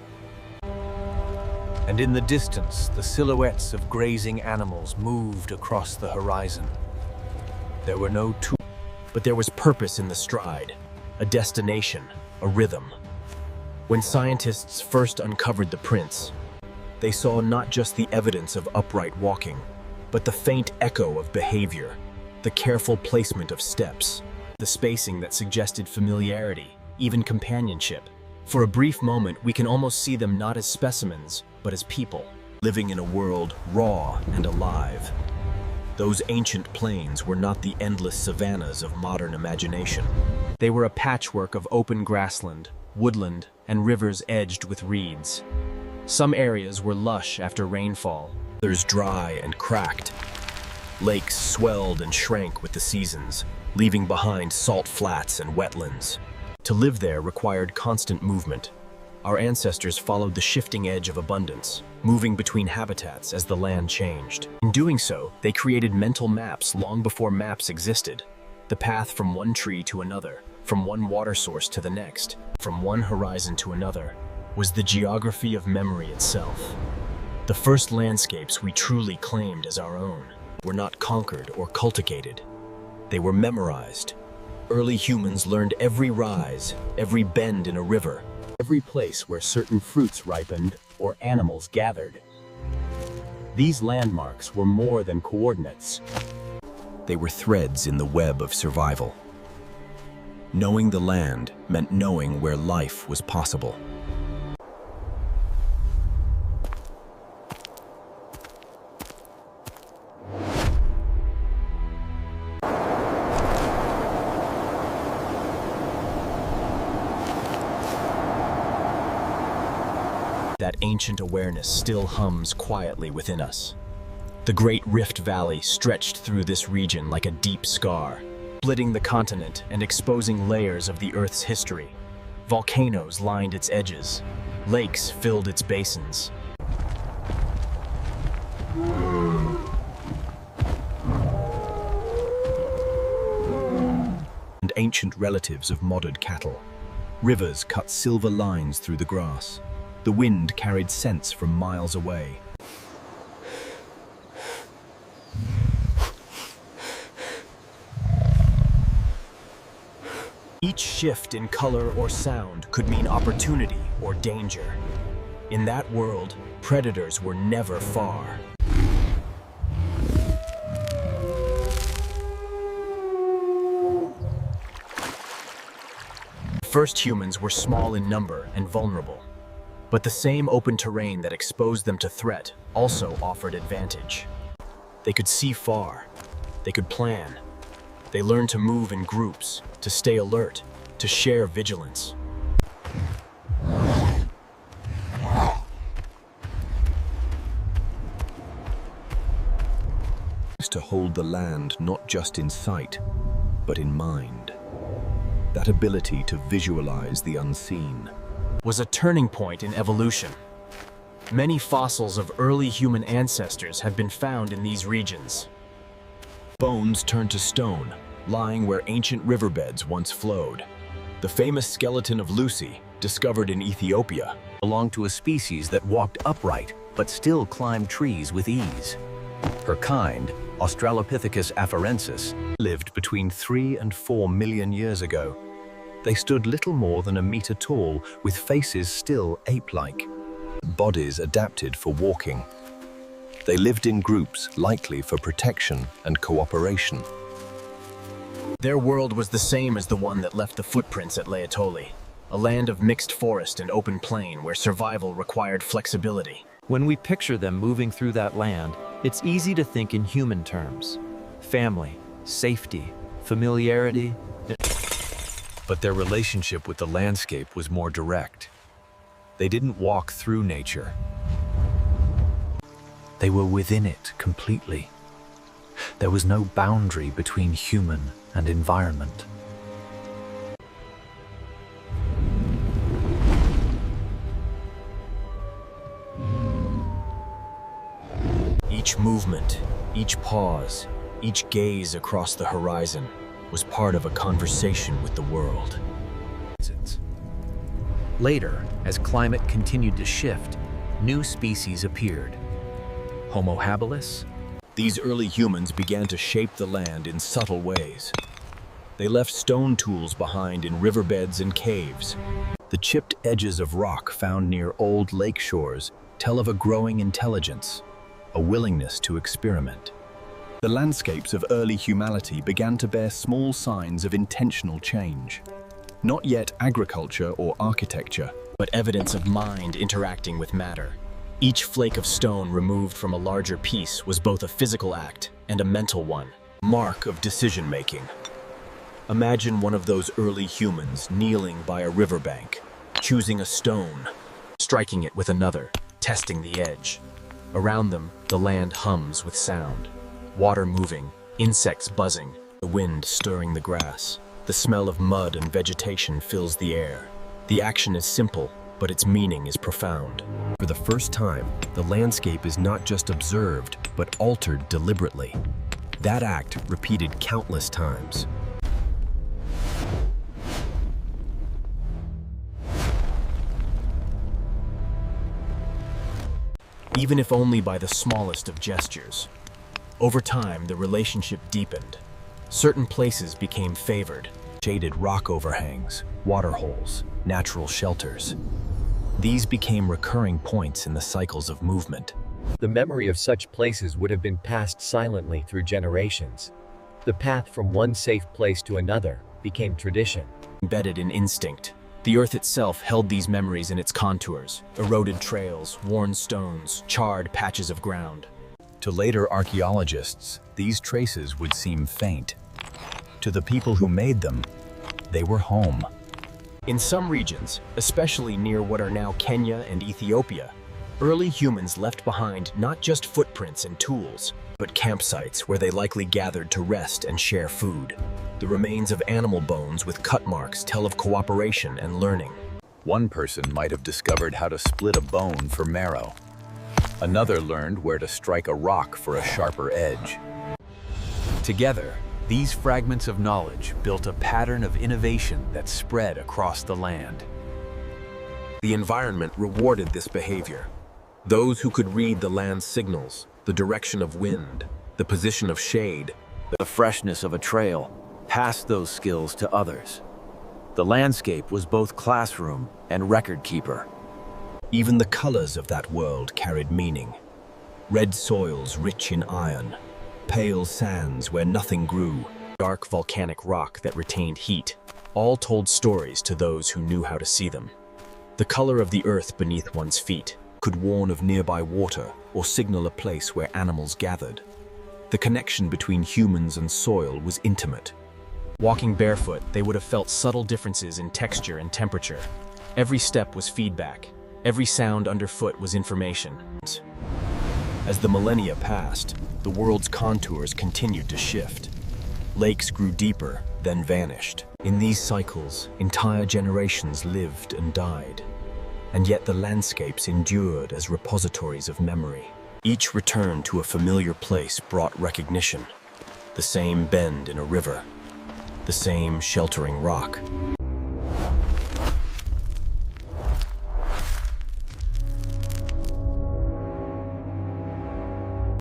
S3: And in the distance, the silhouettes of grazing animals moved across the horizon. There were no tools,
S1: but there was purpose in the stride, a destination, a rhythm. When scientists first uncovered the prints, they saw not just the evidence of upright walking, but the faint echo of behavior, the careful placement of steps, the spacing that suggested familiarity, even companionship. For a brief moment, we can almost see them not as specimens, but as people, living in a world raw and alive. Those ancient plains were not the endless savannas of modern imagination. They were a patchwork of open grassland, woodland, and rivers edged with reeds. Some areas were lush after rainfall, others dry and cracked. Lakes swelled and shrank with the seasons, leaving behind salt flats and wetlands. To live there required constant movement. Our ancestors followed the shifting edge of abundance, moving between habitats as the land changed. In doing so, they created mental maps long before maps existed. The path from one tree to another, from one water source to the next, from one horizon to another, was the geography of memory itself. The first landscapes we truly claimed as our own were not conquered or cultivated. They were memorized. Early humans learned every rise, every bend in a river, every place where certain fruits ripened or animals gathered. These landmarks were more than coordinates.
S2: They were threads in the web of survival. Knowing the land meant knowing where life was possible.
S1: That ancient awareness still hums quietly within us. The Great Rift Valley stretched through this region like a deep scar, splitting the continent and exposing layers of the Earth's history. Volcanoes lined its edges. Lakes filled its basins.
S2: And ancient relatives of modern cattle. Rivers cut silver lines through the grass. The wind carried scents from miles away.
S1: Each shift in color or sound could mean opportunity or danger. In that world, predators were never far. First humans were small in number and vulnerable. But the same open terrain that exposed them to threat also offered advantage. They could see far. They could plan. They learned to move in groups, to stay alert, to share vigilance.
S2: To hold the land not just in sight, but in mind. That ability to visualize the unseen
S1: Was a turning point in evolution. Many fossils of early human ancestors have been found in these regions.
S2: Bones turned to stone, lying where ancient riverbeds once flowed. The famous skeleton of Lucy, discovered in Ethiopia,
S4: belonged to a species that walked upright but still climbed trees with ease. Her kind, Australopithecus afarensis, lived between 3 and 4 million years ago. They stood little more than a meter tall, with faces still ape-like.
S2: bodies adapted for walking. They lived in groups, likely for protection and cooperation.
S1: Their world was the same as the one that left the footprints at Laetoli, a land of mixed forest and open plain where survival required flexibility.
S9: When we picture them moving through that land, it's easy to think in human terms. Family, safety, familiarity.
S4: But their relationship with the landscape was more direct. They didn't walk through nature. They were within it completely. There was no boundary between human and environment.
S1: Each movement, each pause, each gaze across the horizon was part of a conversation with the world.
S3: Later, as climate continued to shift, new species appeared. Homo habilis.
S2: These early humans began to shape the land in subtle ways. They left stone tools behind in riverbeds and caves. The chipped edges of rock found near old lake shores tell of a growing intelligence, a willingness to experiment. The landscapes of early humanity began to bear small signs of intentional change. Not yet agriculture or architecture,
S1: but evidence of mind interacting with matter. Each flake of stone removed from a larger piece was both a physical act and a mental one, mark of decision-making. Imagine one of those early humans kneeling by a riverbank, choosing a stone, striking it with another, testing the edge. Around them, the land hums with sound. Water moving, insects buzzing, the wind stirring the grass. The smell of mud and vegetation fills the air. The action is simple, but its meaning is profound.
S2: For the first time, the landscape is not just observed, but altered deliberately. That act repeated countless times.
S1: even if only by the smallest of gestures. Over time, the relationship deepened. Certain places became favored.
S2: Shaded rock overhangs, water holes, natural shelters. These became recurring points in the cycles of movement.
S9: The memory of such places would have been passed silently through generations. The path from one safe place to another became tradition.
S1: Embedded in instinct, the earth itself held these memories in its contours: eroded trails, worn stones, charred patches of ground.
S2: To later archaeologists, these traces would seem faint. To the people who made them, they were home.
S1: In some regions, especially near what are now Kenya and Ethiopia, early humans left behind not just footprints and tools, but campsites where they likely gathered to rest and share food. The remains of animal bones with cut marks tell of cooperation and learning.
S4: One person might have discovered how to split a bone for marrow. Another learned where to strike a rock for a sharper edge. Together, these fragments of knowledge built a pattern of innovation that spread across the land.
S1: The environment rewarded this behavior. Those who could read the land's signals, the direction of wind, the position of shade,
S5: The freshness of a trail passed those skills to others. The landscape was both classroom and record keeper.
S2: Even the colors of that world carried meaning. Red soils rich in iron, pale sands where nothing grew,
S1: dark volcanic rock that retained heat, all told stories to those who knew how to see them. The color of the earth beneath one's feet
S2: could warn of nearby water or signal a place where animals gathered. The connection between humans and soil was intimate.
S1: Walking barefoot, they would have felt subtle differences in texture and temperature. Every step was feedback. Every sound underfoot was information.
S2: As the millennia passed, the world's contours continued to shift. Lakes grew deeper, then vanished. In these cycles, entire generations lived and died. And yet the landscapes endured as repositories of memory. Each return to a familiar place brought recognition. The same bend in a river, the same sheltering rock.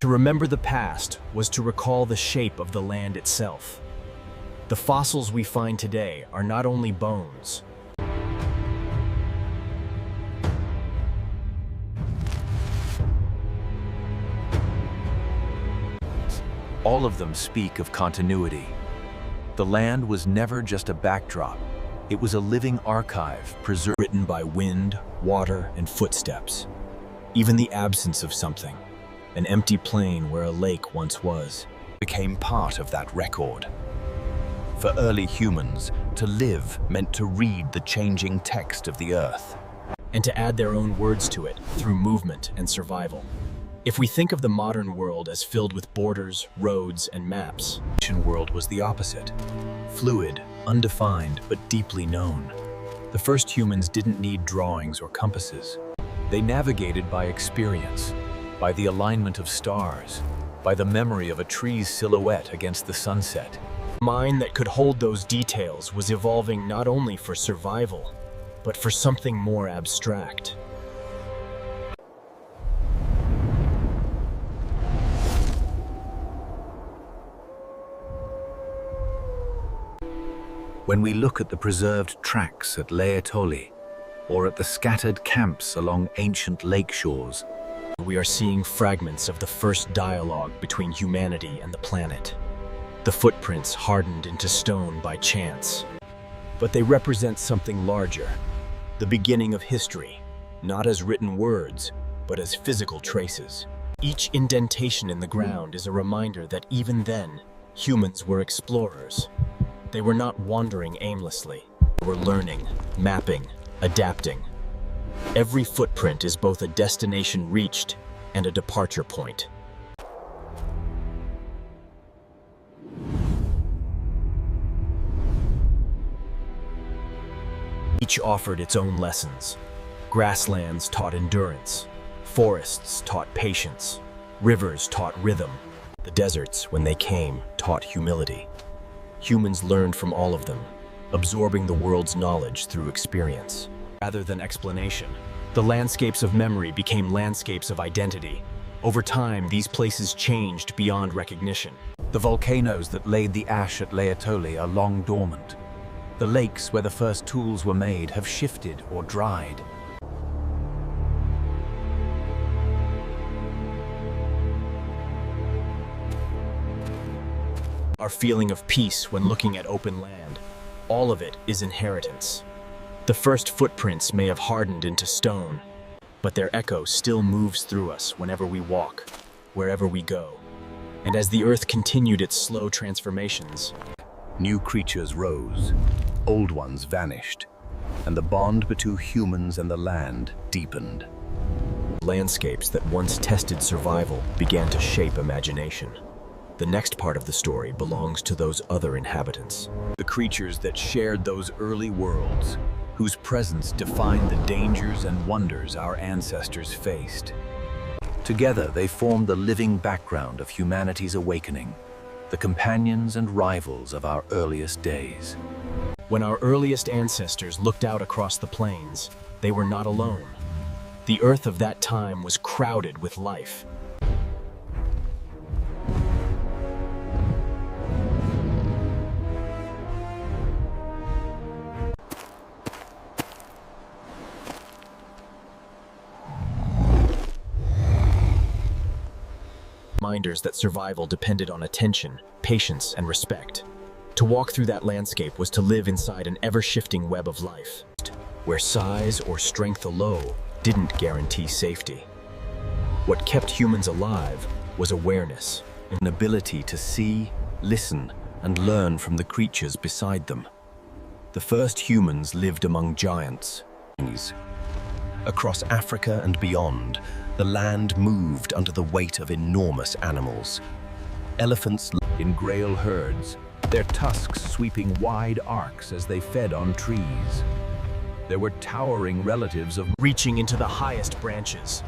S1: To remember the past was to recall the shape of the land itself. The fossils we find today are not only bones.
S4: All of them speak of continuity. The land was never just a backdrop. It was a living archive preserved.
S2: Written by wind, water, and footsteps. Even the absence of something, an empty plain where a lake once was, became part of that record. For early humans, to live meant to read the changing text of the earth.
S1: And to add their own words to it through movement and survival. If we think of the modern world as filled with borders, roads, and maps,
S2: The ancient world was the opposite. Fluid, undefined, but deeply known. The first humans didn't need drawings or compasses.
S4: They navigated by experience, by the alignment of stars, by the memory of a tree's silhouette against the sunset.
S1: the mind that could hold those details was evolving not only for survival, but for something more abstract.
S4: When we look at the preserved tracks at Laetoli, or at the scattered camps along ancient lake shores,
S1: We are seeing fragments of the first dialogue between humanity and the planet. The footprints hardened into stone by chance. But they represent something larger, the beginning of history, not as written words, but as physical traces. Each indentation in the ground is a reminder that even then, humans were explorers. They were not wandering aimlessly. They were learning, mapping, adapting. Every footprint is both a destination reached and a departure point. Each offered its own lessons. Grasslands taught endurance. Forests taught patience. Rivers taught rhythm. The deserts, when they came, taught humility. Humans learned from all of them, absorbing the world's knowledge through experience. Rather than explanation, The landscapes of memory became landscapes of identity. Over time, these places changed beyond recognition.
S4: The volcanoes that laid the ash at Laetoli are long dormant. The lakes where the first tools were made have shifted or dried.
S1: Our feeling of peace when looking at open land, all of it is inheritance. The first footprints may have hardened into stone, but their echo still moves through us whenever we walk, wherever we go. And as the earth continued its slow transformations,
S2: New creatures rose, old ones vanished, and the bond between humans and the land deepened.
S1: landscapes that once tested survival began to shape imagination. The next part of the story belongs to those other inhabitants.
S4: The creatures that shared those early worlds, whose presence defined the dangers and wonders our ancestors faced. Together, they formed the living background of humanity's awakening, the companions and rivals of our earliest days.
S1: When our earliest ancestors looked out across the plains, they were not alone. The earth of that time was crowded with life. Reminders that survival depended on attention, patience, and respect. To walk through that landscape was to live inside an ever-shifting web of life, where size or strength alone didn't guarantee safety. What kept humans alive was awareness,
S2: An ability to see, listen, and learn from the creatures beside them. The first humans lived among giants. Across Africa and beyond, the land moved under the weight of enormous animals. Elephants
S4: In grail herds, their tusks sweeping wide arcs as they fed on trees. There were towering relatives of
S1: reaching into the highest branches.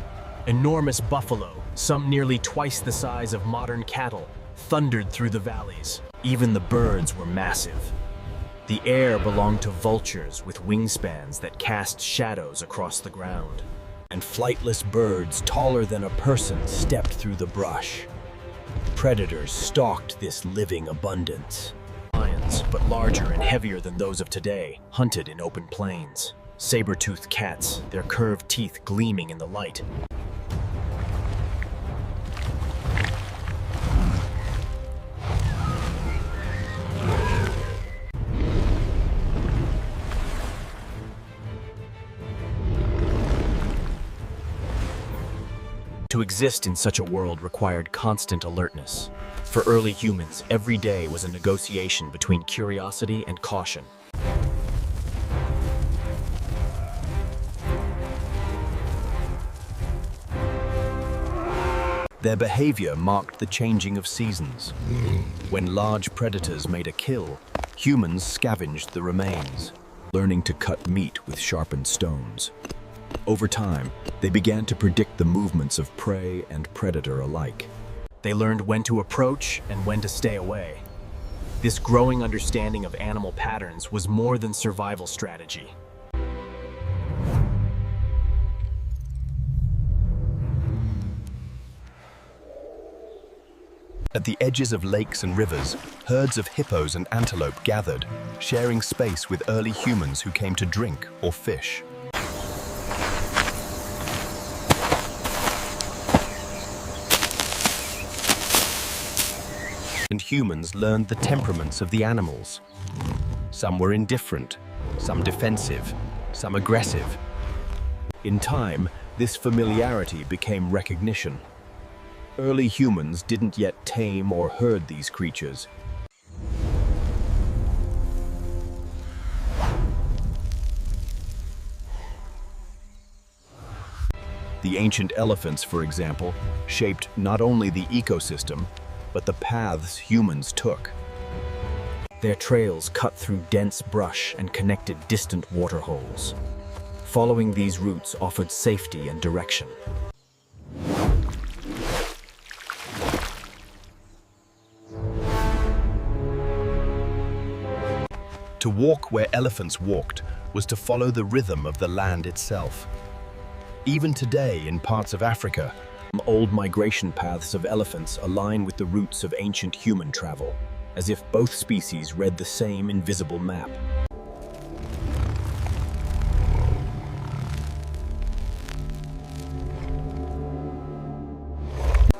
S1: Enormous buffalo, some nearly twice the size of modern cattle, thundered through the valleys. Even the birds were massive. The air belonged to vultures with wingspans that cast shadows across the ground. And flightless birds taller than a person stepped through the brush. Predators stalked this living abundance. Lions, but larger and heavier than those of today, hunted in open plains. Saber-toothed cats, their curved teeth gleaming in the light. To exist in such a world required constant alertness. For early humans, every day was a negotiation between curiosity and caution.
S2: Their behavior marked the changing of seasons. When large predators made a kill, humans scavenged the remains,
S1: Learning to cut meat with sharpened stones. Over time, they began to predict the movements of prey and predator alike. They learned when to approach and when to stay away. This growing understanding of animal patterns was more than survival strategy.
S2: At the edges of lakes and rivers, herds of hippos and antelope gathered, sharing space with early humans who came to drink or fish. And humans learned the temperaments of the animals. Some were indifferent, some defensive, some aggressive. In time, this familiarity became recognition. Early humans didn't yet tame or herd these creatures. The ancient elephants, for example, shaped not only the ecosystem, but the paths humans took.
S1: Their trails cut through dense brush and connected distant waterholes. Following these routes offered safety and direction.
S2: To walk where elephants walked was to follow the rhythm of the land itself. Even today, in parts of Africa,
S1: Old migration paths of elephants align with the routes of ancient human travel, as if both species read the same invisible map.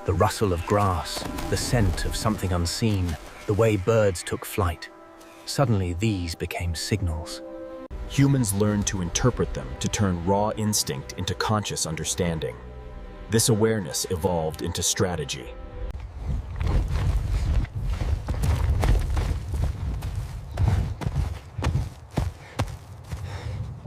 S3: The rustle of grass, the scent of something unseen, the way birds took flight. Suddenly, these became signals.
S1: Humans learned to interpret them to turn raw instinct into conscious understanding. This awareness evolved into strategy.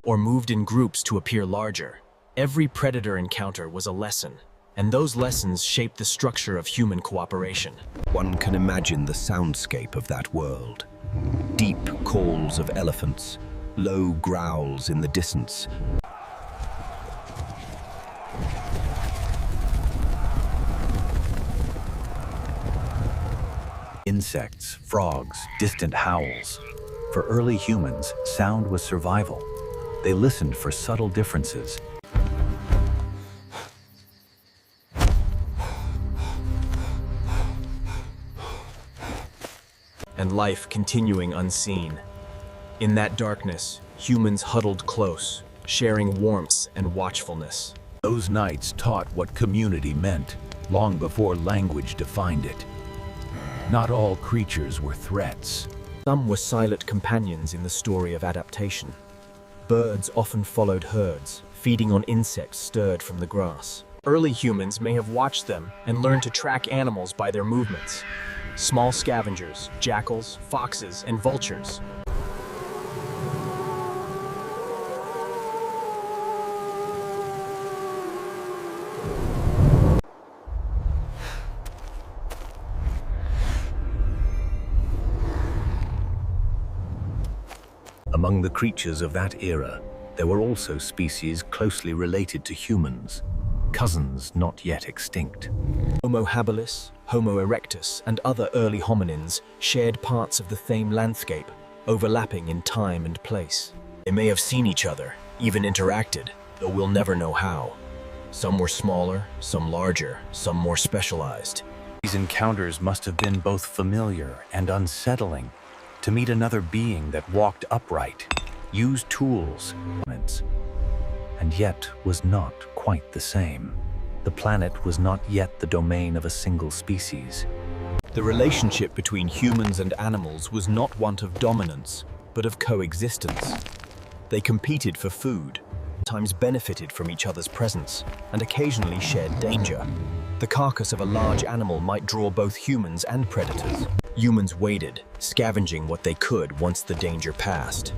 S1: Or moved in groups to appear larger. Every predator encounter was a lesson, and those lessons shaped the structure of human cooperation.
S2: one can imagine the soundscape of that world. Deep calls of elephants, low growls in the distance.
S4: Insects, frogs, distant howls. For early humans, sound was survival. They listened for subtle differences.
S1: And life continuing unseen. In that darkness, humans huddled close, sharing warmth and watchfulness.
S4: Those nights taught what community meant, long before language defined it. Not all creatures were threats.
S1: Some were silent companions in the story of adaptation. Birds often followed herds, feeding on insects stirred from the grass. Early humans may have watched them and learned to track animals by their movements. Small scavengers, jackals, foxes, and vultures.
S2: Among the creatures of that era, there were also species closely related to humans, cousins not yet extinct.
S1: Homo habilis, Homo erectus, and other early hominins shared parts of the same landscape, overlapping in time and place. They may have seen each other, even interacted, though we'll never know how. Some were smaller, some larger, some more specialized.
S4: These encounters must have been both familiar and unsettling. To meet another being that walked upright, used tools, and yet was not quite the same. The planet was not yet the domain of a single species.
S1: The relationship between humans and animals was not one of dominance, but of coexistence. They competed for food, sometimes benefited from each other's presence, and occasionally shared danger. The carcass of a large animal might draw both humans and predators. Humans waited, scavenging what they could once the danger passed.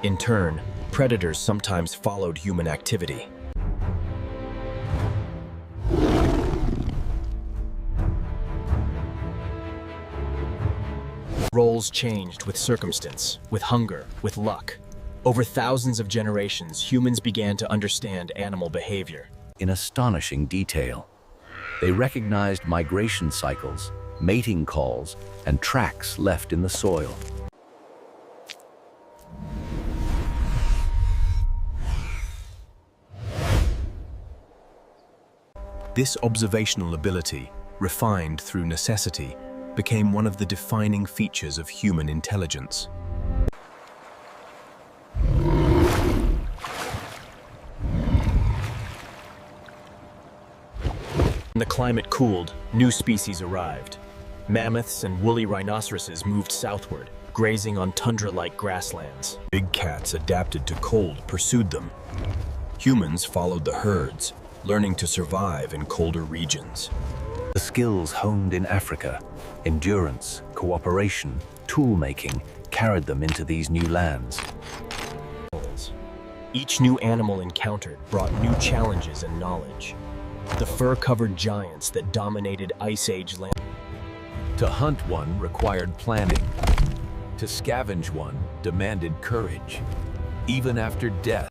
S1: In turn, predators sometimes followed human activity. Roles changed with circumstance, with hunger, with luck. Over thousands of generations, humans began to understand animal behavior.
S4: In astonishing detail, they recognized migration cycles, mating calls, and tracks left in the soil.
S2: This observational ability, refined through necessity, became one of the defining features of human intelligence.
S1: When the climate cooled, new species arrived. Mammoths and woolly rhinoceroses moved southward, grazing on tundra-like grasslands.
S2: Big cats adapted to cold pursued them. Humans followed the herds, learning to survive in colder regions.
S4: The skills honed in Africa, endurance, cooperation, tool-making, carried them into these new lands.
S1: Each new animal encountered brought new challenges and knowledge. The fur-covered giants that dominated Ice Age land.
S4: To hunt one required planning. To scavenge one demanded courage. Even after death,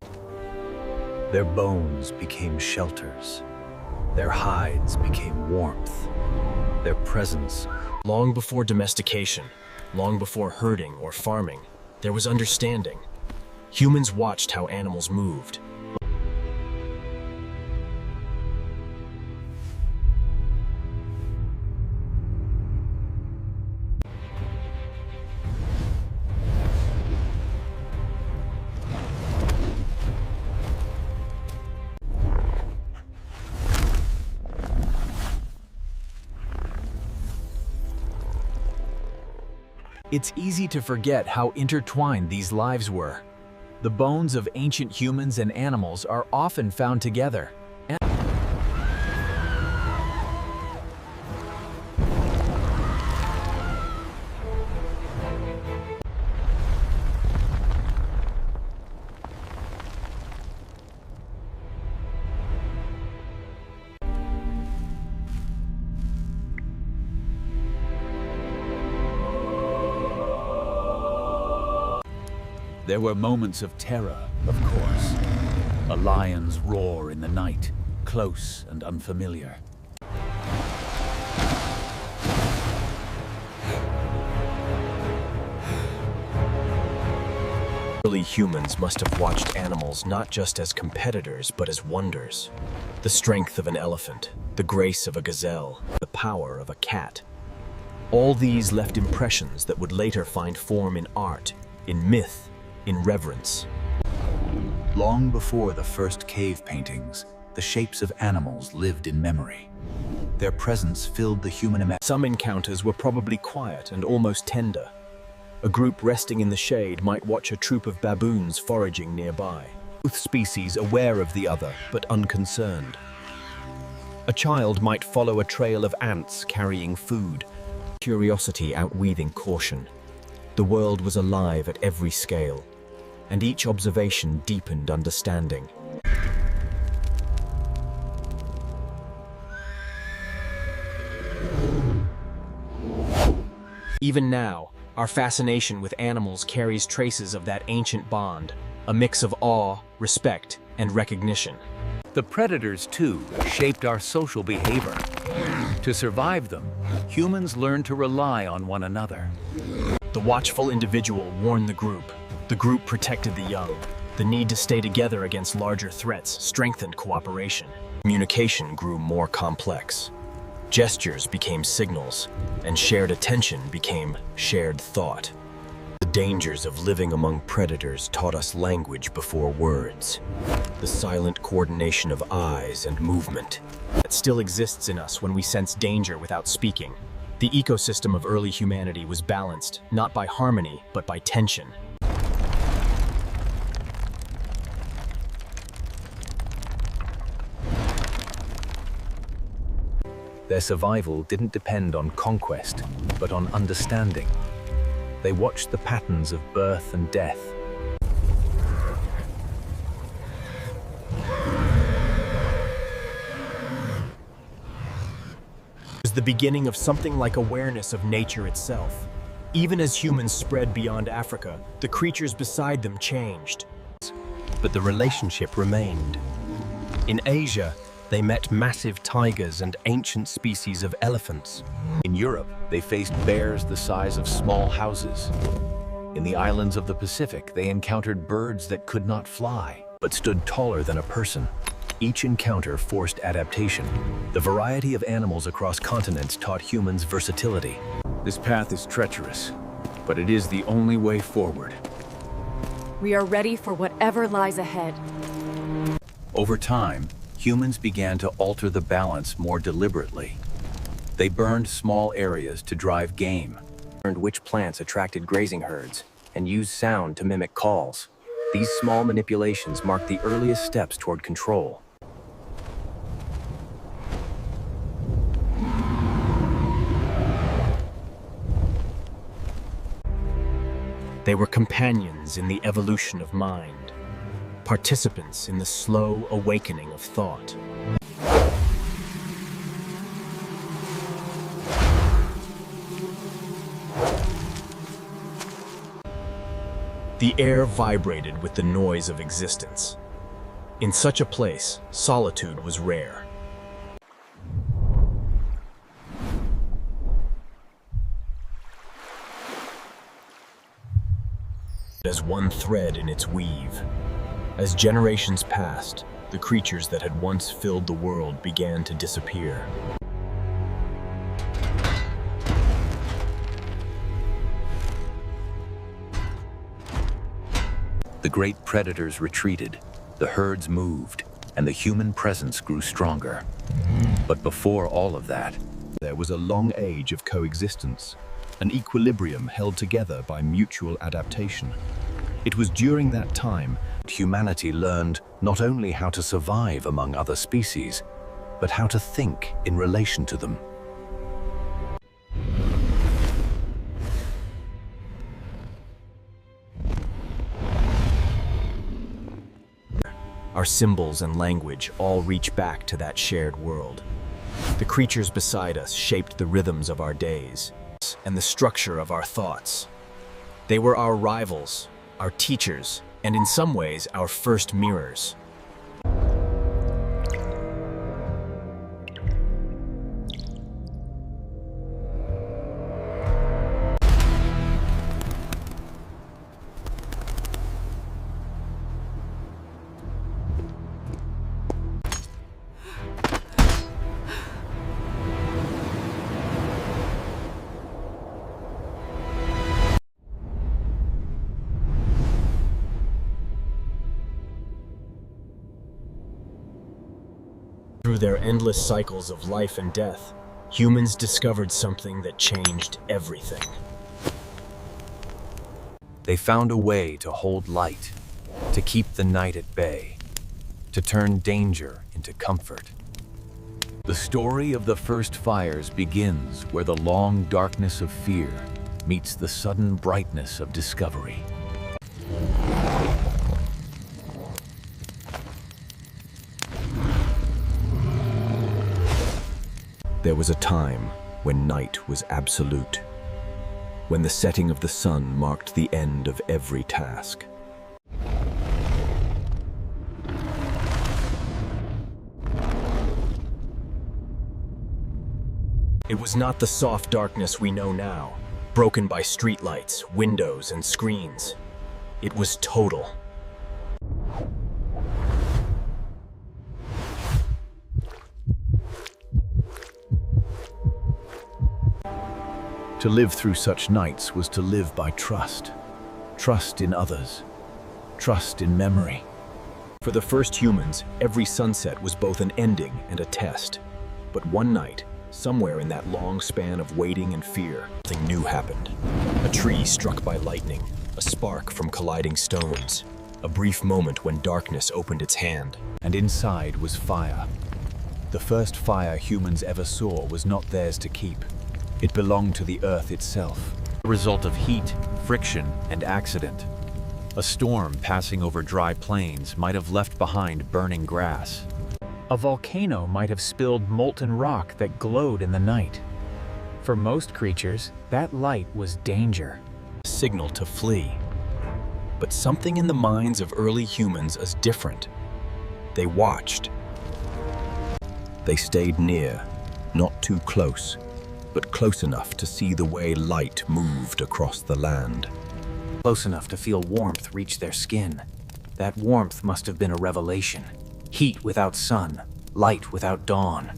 S4: their bones became shelters. Their hides became warmth. Their presence.
S1: Long before domestication, long before herding or farming, there was understanding. Humans watched how animals moved.
S4: It's easy to forget how intertwined these lives were. The bones of ancient humans and animals are often found together. There were moments of terror, of course. A lion's roar in the night, close and unfamiliar.
S1: Early humans must have watched animals not just as competitors, but as wonders. The strength of an elephant, the grace of a gazelle, the power of a cat. All these left impressions that would later find form in art, in myth, in reverence.
S4: Long before the first cave paintings, the shapes of animals lived in memory. Their presence filled the human imagination.
S1: Some encounters were probably quiet and almost tender. A group resting in the shade might watch a troop of baboons foraging nearby. Both species aware of the other, but unconcerned. A child might follow a trail of ants carrying food, curiosity outweaving caution. The world was alive at every scale, and each observation deepened understanding. Even now, our fascination with animals carries traces of that ancient bond, a mix of awe, respect, and recognition.
S4: The predators, too, shaped our social behavior. To survive them, humans learned to rely on one another.
S1: The watchful individual warned the group protected the young. The need to stay together against larger threats strengthened cooperation. Communication grew more complex. Gestures became signals, and shared attention became shared thought. The dangers of living among predators taught us language before words. The silent coordination of eyes and movement that still exists in us when we sense danger without speaking. The ecosystem of early humanity was balanced, not by harmony, but by tension.
S4: Their survival didn't depend on conquest, but on understanding. They watched the patterns of birth and death.
S1: It was the beginning of something like awareness of nature itself. Even as humans spread beyond Africa, the creatures beside them changed.
S2: But the relationship remained. In Asia, they met massive tigers and ancient species of elephants.
S4: In Europe, they faced bears the size of small houses. In the islands of the Pacific, they encountered birds that could not fly, but stood taller than a person. Each encounter forced adaptation. The variety of animals across continents taught humans versatility. This path is treacherous, but it is the only way forward.
S6: We are ready for whatever lies ahead.
S4: Over time, humans began to alter the balance more deliberately. They burned small areas to drive game,
S1: Learned which plants attracted grazing herds, and used sound to mimic calls. These small manipulations marked the earliest steps toward control. They were companions in the evolution of mind, participants in the slow awakening of thought. The air vibrated with the noise of existence. In such a place, solitude was rare. As one thread in its weave. As generations passed, the creatures that had once filled the world began to disappear.
S4: The great predators retreated, the herds moved, and the human presence grew stronger. But before all of that,
S2: There was a long age of coexistence, an equilibrium held together by mutual adaptation. It was during that time humanity learned not only how to survive among other species, but how to think in relation to them.
S1: Our symbols and language all reach back to that shared world. The creatures beside us shaped the rhythms of our days and the structure of our thoughts. They were our rivals, our teachers, and in some ways, our first mirrors. Through their endless cycles of life and death, humans discovered something that changed everything.
S4: They found a way to hold light, to keep the night at bay, to turn danger into comfort. The story of the first fires begins where the long darkness of fear meets the sudden brightness of discovery.
S1: There was a time when night was absolute, when the setting of the sun marked the end of every task. It was not the soft darkness we know now, broken by streetlights, windows, and screens. It was total.
S4: To live through such nights was to live by trust. Trust in others. Trust in memory.
S1: For the first humans, every sunset was both an ending and a test. But one night, somewhere in that long span of waiting and fear, something new happened. A tree struck by lightning, a spark from colliding stones, a brief moment when darkness opened its hand.
S4: And inside was fire. The first fire humans ever saw was not theirs to keep. It belonged to the earth itself, a result of heat, friction, and accident. A storm passing over dry plains might have left behind burning grass.
S10: A volcano might have spilled molten rock that glowed in the night. For most creatures, that light was danger.
S1: A signal to flee. But something in the minds of early humans is different. They watched. They stayed near, not too close, but close enough to see the way light moved across the land.
S10: Close enough to feel warmth reach their skin. That warmth must have been a revelation. Heat without sun, light without dawn.